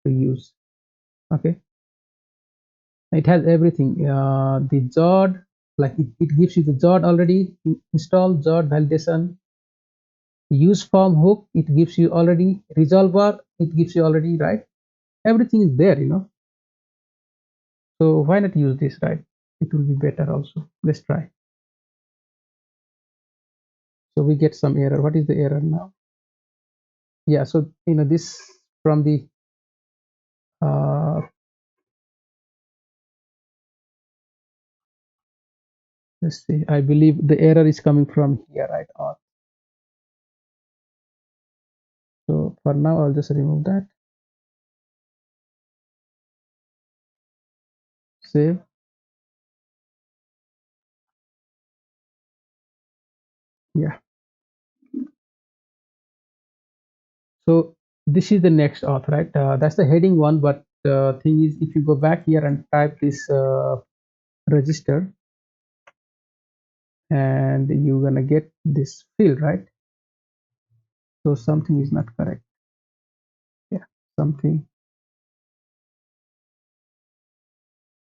to use. Okay, it has everything. The jod, like it gives you the jod already. Install jod validation. Use form hook, it gives you already. Resolver, it gives you already, right? Everything is there. So why not use this, right? It will be better also. Let's try. So we get some error. What is the error now? Yeah, so this from the uh let's see, I believe the error is coming from here, right? So for now I'll just remove that. Save. Yeah. So this is the next auth, right? That's the heading one, but the thing is, if you go back here and type this register, and you're gonna get this field, right? So something is not correct. Yeah, something.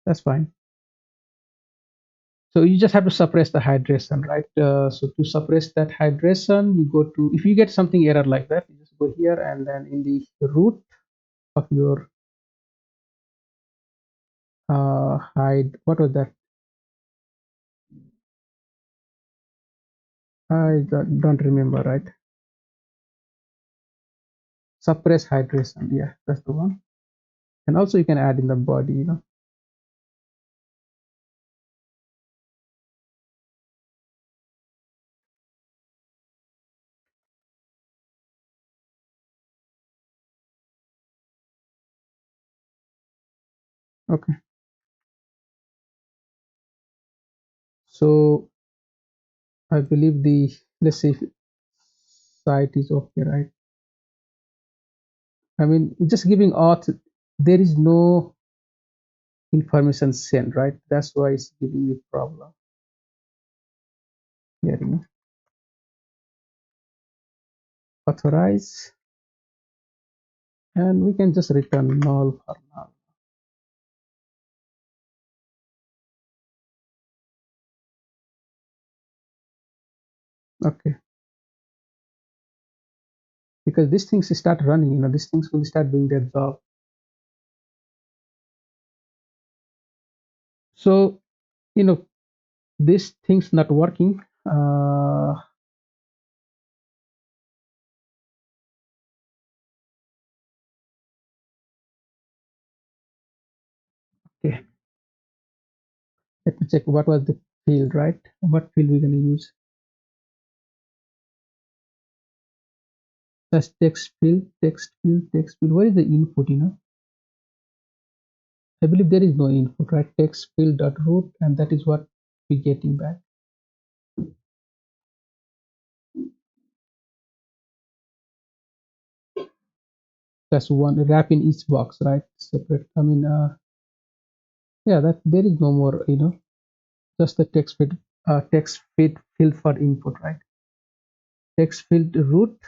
That's fine. So you just have to suppress the hydration, right? So to suppress that hydration, you go to, if you get something error like that, you just go here and then in the root of your hide, what was that? I don't remember, right? Suppress hydration. Yeah, that's the one. And also you can add in the body, Okay. So I believe let's see if site is okay, right? I mean, just giving auth, there is no information sent, right? That's why it's giving me problem here, Authorize, and we can just return null for now. Okay, because these things start running, these things will start doing their job. So, you know, this thing's not working. Okay, let me check what was the field, right? What field we're gonna use? That's text field, text field, text field. Where is the input? I believe there is no input, right? Text field dot root, and that is what we're getting back. That's one wrap in each box, right? Separate. I mean, yeah, that there is no more, just the text field field for input, right? Text field root,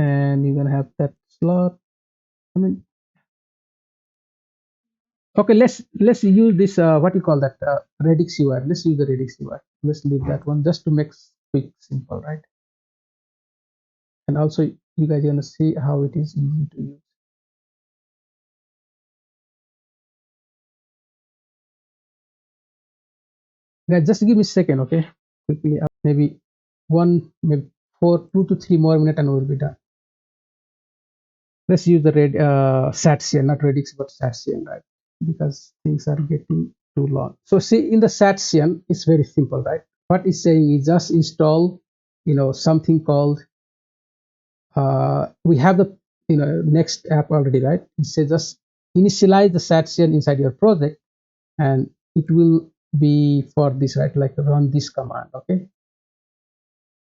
and you're gonna have that slot. I mean, okay, let's use this. What you call that? Redux UI. Let's use the Redux UI. Let's leave that one just to make quick, simple, right? And also, you guys are gonna see how it is easy to use. Guys, just give me a second, okay? Quickly, maybe maybe 2 to 3 more minutes, and we'll be done. Let's use the Satsian, not Redux, but Satsian, right? Because things are getting too long. So see, in the Satsian, it's very simple, right? What it's saying is just install, something called, we have the, next app already, right? It says just initialize the Satsian inside your project, and it will be for this, right? Like run this command, okay?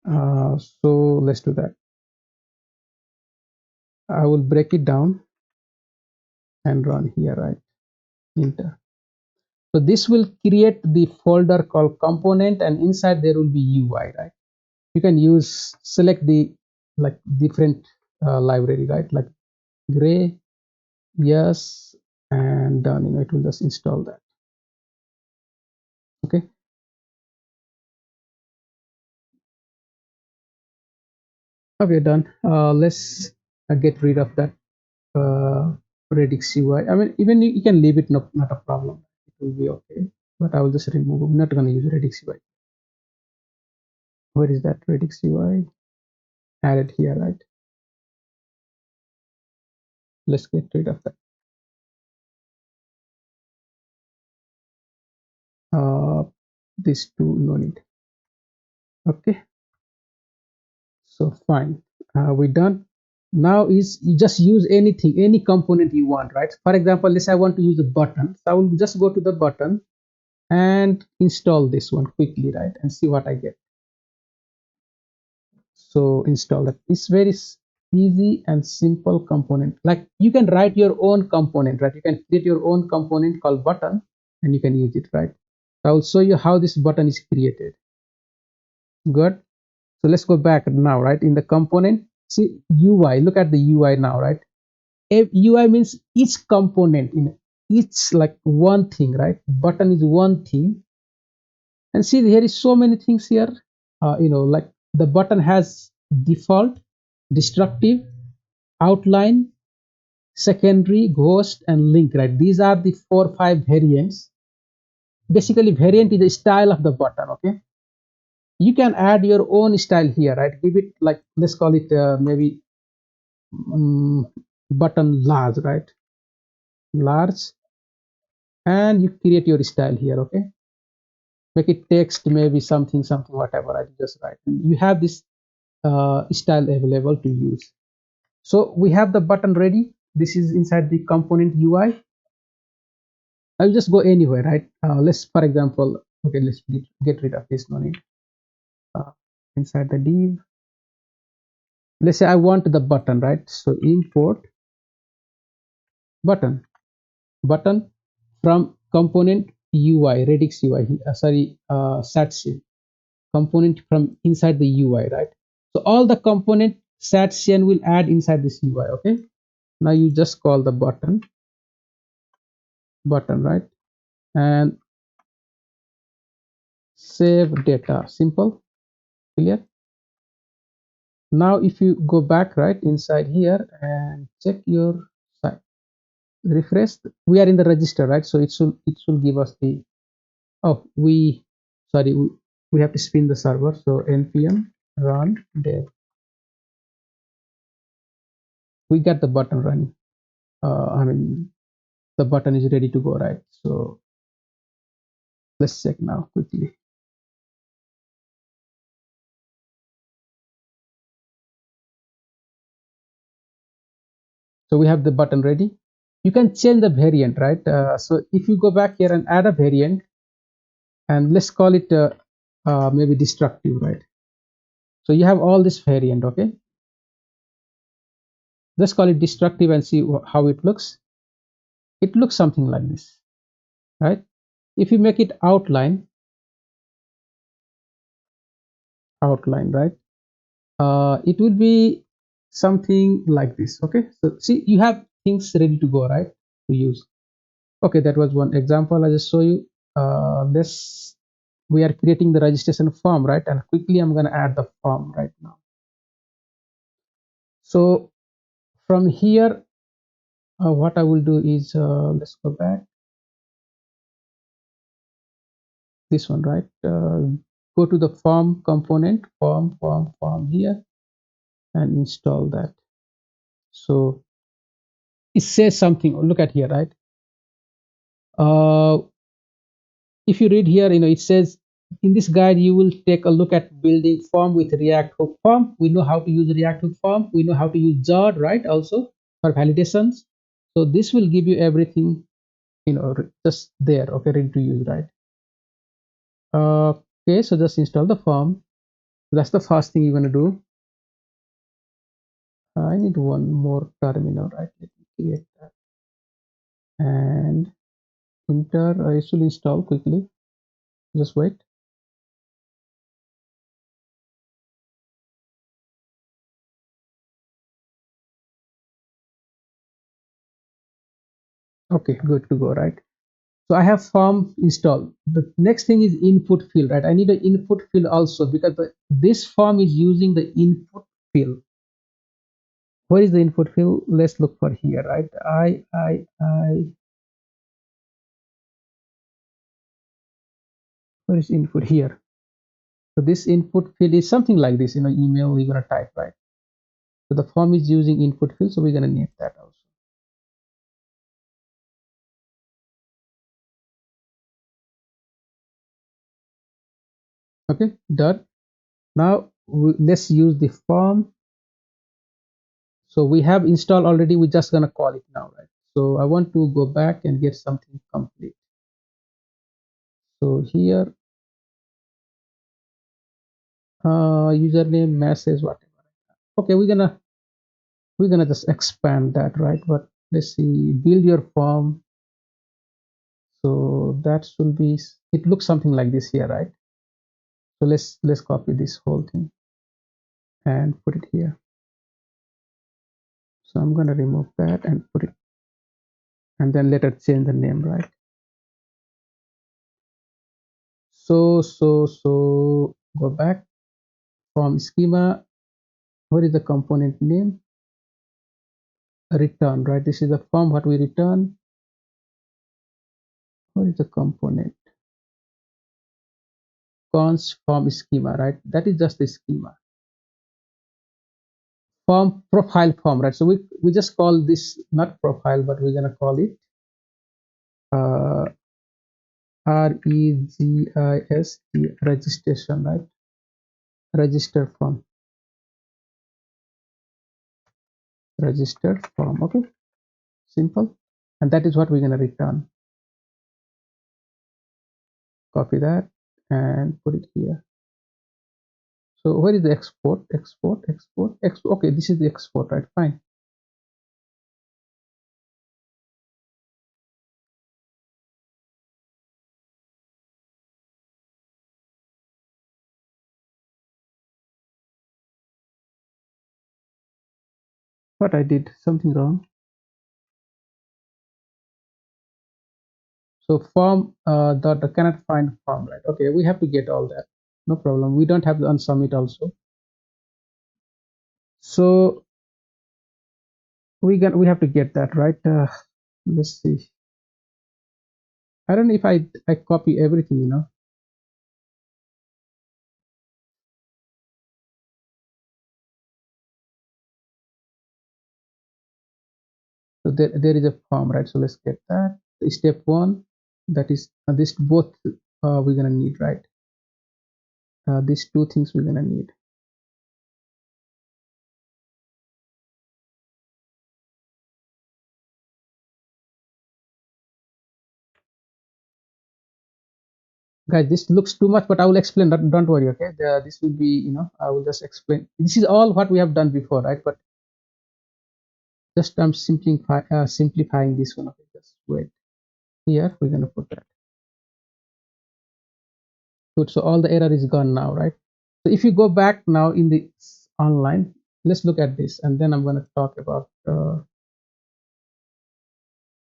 So let's do that. I will break it down and run here, right? Enter. So this will create the folder called component, and inside there will be UI, right? You can select the like different library, right? Like gray, yes, and done. It will just install that. Okay. Okay, done. Let's get rid of that Redux UI. I mean, even you can leave it, not a problem. It will be okay. But I will just remove. I'm not going to use Redux UI. Where is that Redux UI? Add it here, right? Let's get rid of that. These two, no need. Okay, so fine. We're done. Now is you just use anything, any component you want, right? For example, let's say I want to use a button. So I will just go to the button and install this one quickly, right? And see what I get. So install that. It's very easy and simple component. Like you can write your own component, right? You can create your own component called button, and you can use it, right? I will show you how this button is created. Good. So let's go back now, right? In the component, see UI. Look at the UI now, right? UI means each component in each like one thing, right? Button is one thing, and see here is so many things here. Like the button has default, destructive, outline, secondary, ghost, and link, right? These are the 4 5 variants. Basically, variant is the style of the button, okay? You can add your own style here, right? Give it like, let's call it maybe um, button large, right? Large, and you create your style here. Okay, make it text, maybe something whatever. I just write. You have this style available to use. So we have the button ready. This is inside the component UI. I'll just go anywhere, right? Let's, for example, okay, let's get rid of this. No need. uh, Inside the div, let's say I want the button, right? So import button, button from component UI, Redux UI, sorry, Satshen component from inside the UI, right? So all the component Satshen will add inside this UI. Okay, now you just call the button, right? And save data. Simple, clear. Now if you go back right inside here and check your site, refresh, we are in the register, right? So it should give us the, oh, sorry, we have to spin the server. So npm run dev, we got the button running. I mean, the button is ready to go, right? So let's check now quickly. So we have the button ready. You can change the variant, right? So if you go back here and add a variant, and let's call it maybe destructive, right? So you have all this variant. Okay, just call it destructive and see how it looks. It looks something like this, right? If you make it outline, right? It will be something like this. Okay, so see, you have things ready to go, right, to use. Okay, that was one example I just show you. Let's, we are creating the registration form, right? And quickly I'm going to add the form right now. So from here, what I will do is, let's go back, this one, right? Go to the form component, form here, and install that. So it says something, look at here, right? If you read here, it says, in this guide you will take a look at building form with React hook form. We know how to use React hook form, we know how to use jar, right, also for validations. So this will give you everything, just there, okay, ready to use, right? Okay, so just install the form. That's the first thing you're going to do. I need one more terminal, right? Let me create that and enter. I should install quickly, just wait. Okay, good to go, right? So I have form installed. The next thing is input field, right? I need an input field also, because this form is using the input field. Where is the input field? Let's look for here, right? Where is input here? So this input field is something like this, email we're gonna type, right? So the form is using input field, so we're gonna name that also. Okay, done. Now let's use the form. So we have installed already, we're just gonna call it now, right? So I want to go back and get something complete. So here, username, message, whatever. Okay, we're gonna just expand that, right? But let's see, build your form. So that should be, it looks something like this here, right? So let's copy this whole thing and put it here. So I'm gonna remove that and put it, and then let us change the name, right? So go back, form schema. What is the component name? Return, right? This is the form what we return. What is the component? cons form schema, right? That is just the schema. Form profile form, right? So we just call this not profile, but we're gonna call it uh, regist registration, right? Register form, registered form. Okay, simple, and that is what we're gonna return. Copy that and put it here. So where is the export? Export. Okay, this is the export, right? Fine. What I did something wrong. So form dot cannot find form, right? Okay, we have to get all that. No problem. We don't have to unsubmit also. So we have to get that right. Let's see. I don't know if I copy everything, you know. So there is a form, right? So let's get that. Step one, that is this both we're gonna need, right? These two things we're gonna need. Guys, this looks too much, but I will explain. Don't worry, okay? This will be, you know, I will just explain. This is all what we have done before, right? But just I'm simplifying this one. Okay, just wait. Here we're gonna put that. Good. So all the error is gone now, right? So if you go back now in the online, let's look at this, and then I'm gonna talk about.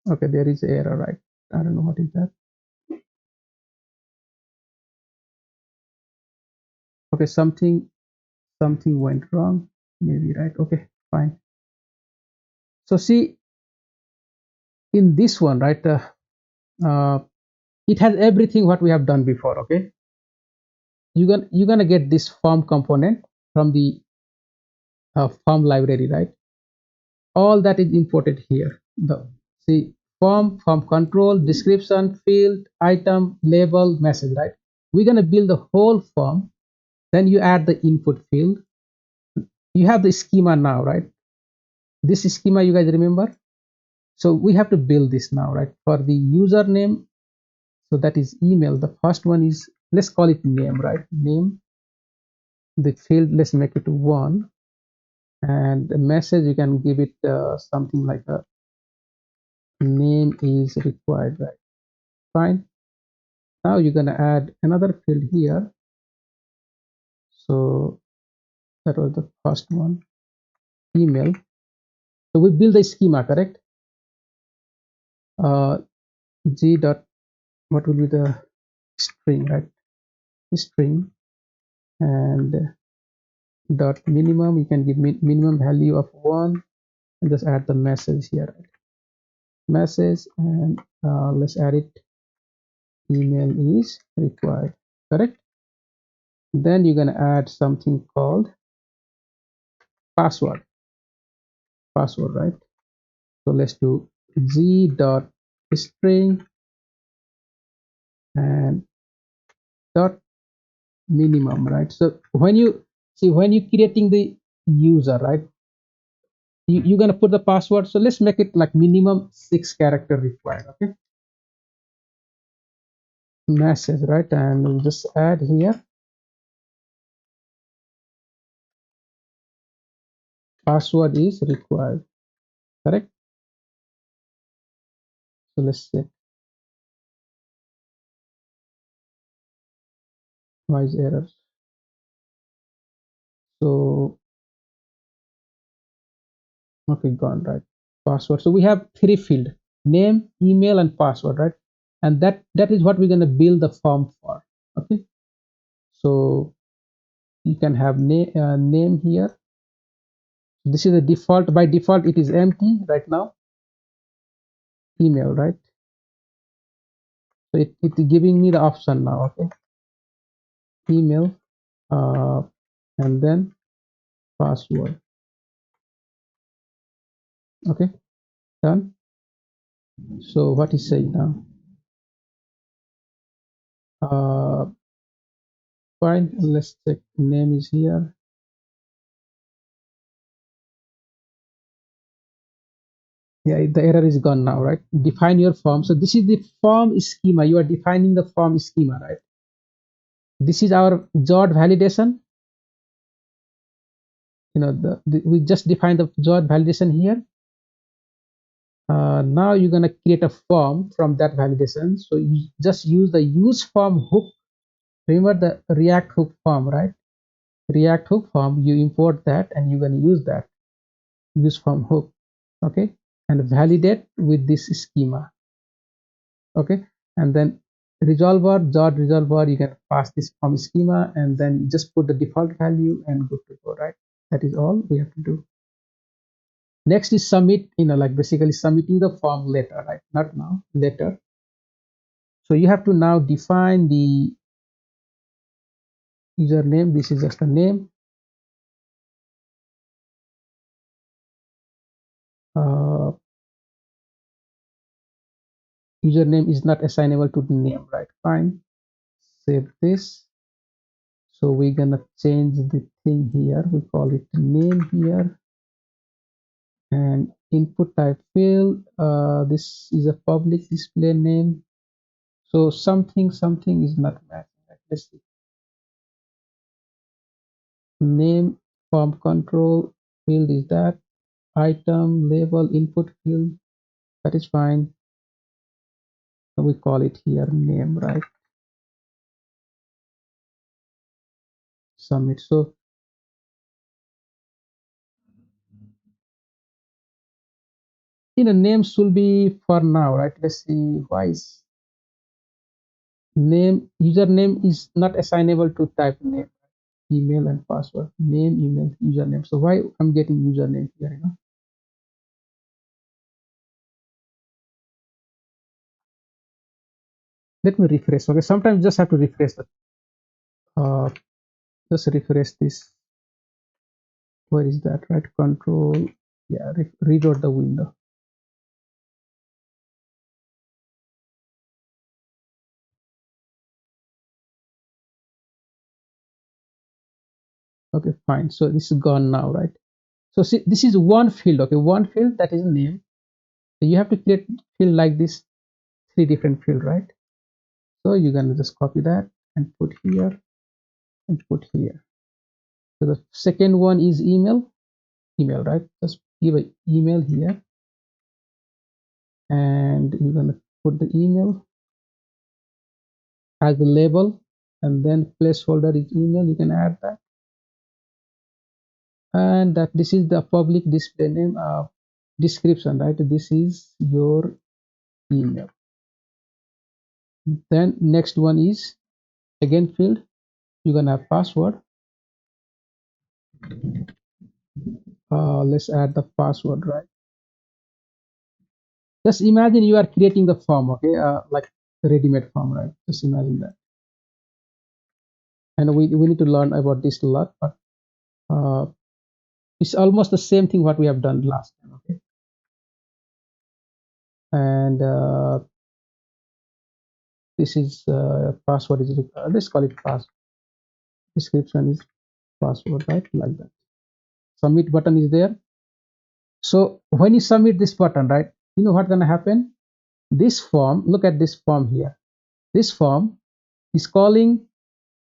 Okay, there is error, right? I don't know what is that. Okay, something went wrong, maybe, right? Okay, fine. So see in this one, right? Uh, it has everything what we have done before. Okay, you're gonna get this form component from the form library, right? All that is imported here. The see form control, description, field, item, label, message, right? We're gonna build the whole form. Then you add the input field. You have the schema now, right? This schema you guys remember. So we have to build this now, right? For the username, so that is email. The first one is, let's call it name, right? Name. The field, let's make it one, and the message you can give it something like a name is required, right? Fine. Now you're gonna add another field here. So that was the first one, email. So we build the schema, correct? uh, G dot, what will be the string, right? String, and dot minimum, you can give minimum value of 1, and just add the message here, right? Message, and let's add it, email is required, correct? Then you're gonna add something called password, right? So let's do G dot string and dot minimum, right? So when you see, when you creating the user, right, you're gonna put the password. So let's make it like minimum 6 character required. Okay, message, right? And we'll just add here password is required, correct? So let's say why is error. So okay, gone, right? Password. So we have 3 field: name, email, and password, right? And that is what we're gonna build the form for. Okay, so you can have name here. This is the default. By default it is empty right now. Email, right? So it's giving me the option now. Okay, email, uh, and then password. Okay, done. So what is saying now? Uh, Fine. Let's check. Name is here. Yeah, the error is gone now, right? Define your form. So this is the form schema. You are defining the form schema, right? This is our job validation. We just defined the job validation here. Now you're gonna create a form from that validation. So you just use the use form hook. Remember the React hook form, right? React hook form. You import that, and you're gonna use that use form hook. Okay, and validate with this schema. Okay, and then resolver dot resolver, you can pass this form schema, and then just put the default value and good to go, right? That is all we have to do. Next is submit, like basically submitting the form later, right? Not now, later. So you have to now define the username. This is just a name. uh, Username is not assignable to the name, right? Fine, save this. So we're gonna change the thing here. We call it name here, and input type field. This is a public display name. So something is not matching. Let's see. Name form control field is that. Item label input field, that is fine. So we call it here name, right? Submit. So name should be for now, right? Let's see why is name username is not assignable to type name, email and password. Name, email, username. So why I'm getting username here? Let me refresh. Okay, sometimes just have to refresh the uh just refresh this. Where is that, right? Control, yeah, reload the window. Okay, fine. So this is gone now, right? So see, this is one field. Okay, one field, that is a name. So you have to create field like this, three different field, right? So you're gonna just copy that and put here and put here. So the second one is email, right? Just give an email here, and you're gonna put the email as the label, and then placeholder is email. You can add that, and that this is the public display name description, right? This is your email. Then next one is again field. You're gonna have password. Let's add the password, right? Just imagine you are creating the form, okay? Like ready-made form, right? Just imagine that. And we need to learn about this a lot, but uh, it's almost the same thing what we have done last time, okay? And this is password is let's call it pass. Description is password, right? Like that. Submit button is there. So when you submit this button, right? You know what's gonna happen? This form. Look at this form here. This form is calling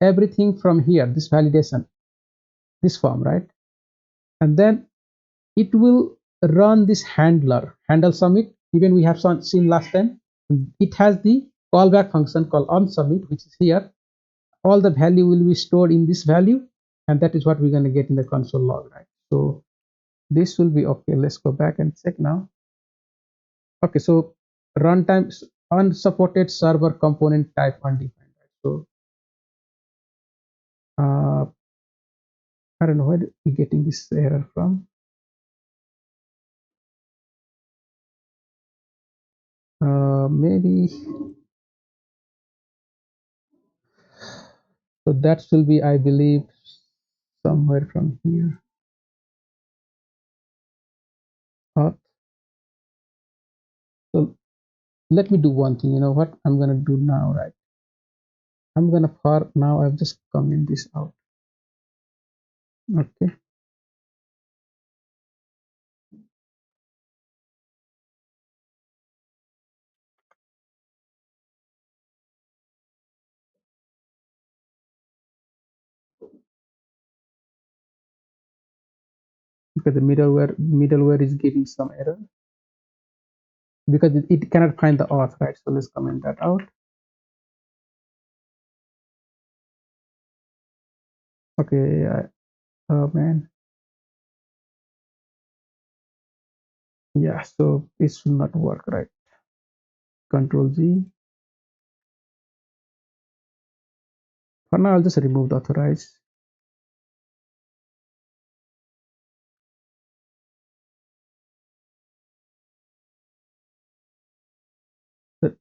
everything from here. This validation. This form, right? And then it will run this handle submit. Even we have seen last time. It has the callback function called on submit, which is here. All the value will be stored in this value, and that is what we're going to get in the console log, right? So this will be okay. Let's go back and check now. Okay, so runtime unsupported server component type undefined, right? So I don't know where we're getting this error from. Maybe So that will be, I believe, somewhere from here. Auth. So let me do one thing. You know what I'm gonna do now, right? I'm gonna for now. I've just comment this out. Okay. Because the middleware is giving some error because it cannot find the auth, right? So let's comment that out. Okay. Oh man. Yeah. So this will not work, right? Control Z. For now, I'll just remove the authorize.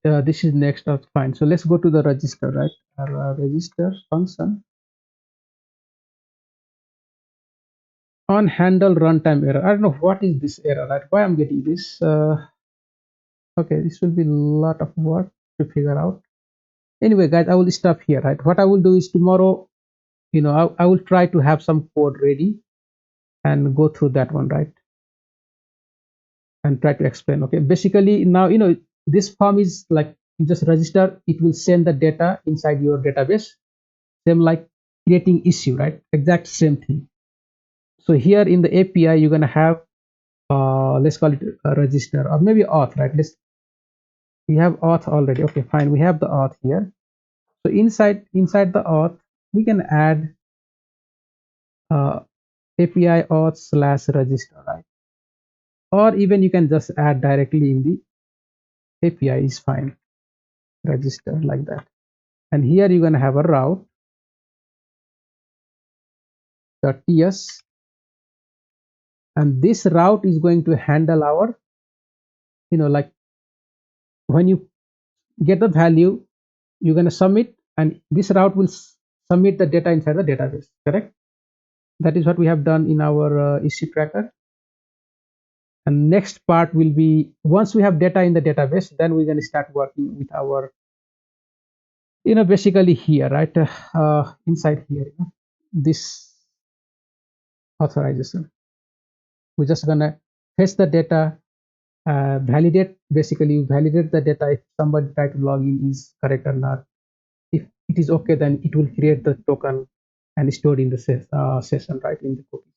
This is next auth, fine. So let's go to the register, right? Our register function on handle runtime error. I don't know what is this error, right? Why I'm getting this. Okay, this will be a lot of work to figure out. Anyway, guys, I will stop here, right? What I will do is tomorrow, I will try to have some code ready and go through that one, right? And try to explain. Okay, basically now, this form is like you just register, it will send the data inside your database. Same like creating issue, right? Exact same thing. So here in the API, you're gonna have let's call it a register or maybe auth, right? We have auth already. Okay, fine. We have the auth here. So inside the auth, we can add uh, API auth slash register, right? Or even you can just add directly in the API is fine. Register like that. And here you're gonna have a route .ts, and this route is going to handle our, like when you get the value, you're gonna submit, and this route will submit the data inside the database. Correct? That is what we have done in our issue tracker. And next part will be once we have data in the database, then we're going to start working with our, basically here, right? Inside here, this authorization. We're just going to fetch the data, validate, basically validate the data if somebody try to log in is correct or not. If it is okay, then it will create the token and store in the session, right, in the cookie.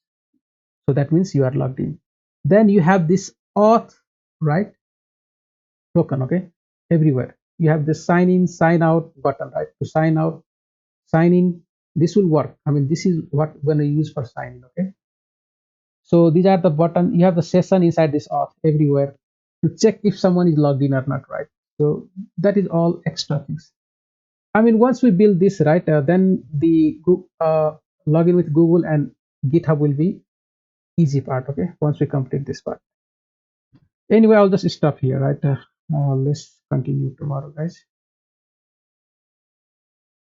So that means you are logged in. Then you have this auth, right, token, okay, everywhere. You have the sign in, sign out button, right? To sign out, sign in, this will work. I mean, this is what we're going to use for sign in, okay? So these are the button. You have the session inside this auth everywhere to check if someone is logged in or not, right? So that is all extra things. I mean, once we build this, right, then the login with Google and GitHub will be easy part, okay? Once we complete this part. Anyway, I'll just stop here, right? Let's continue tomorrow, guys.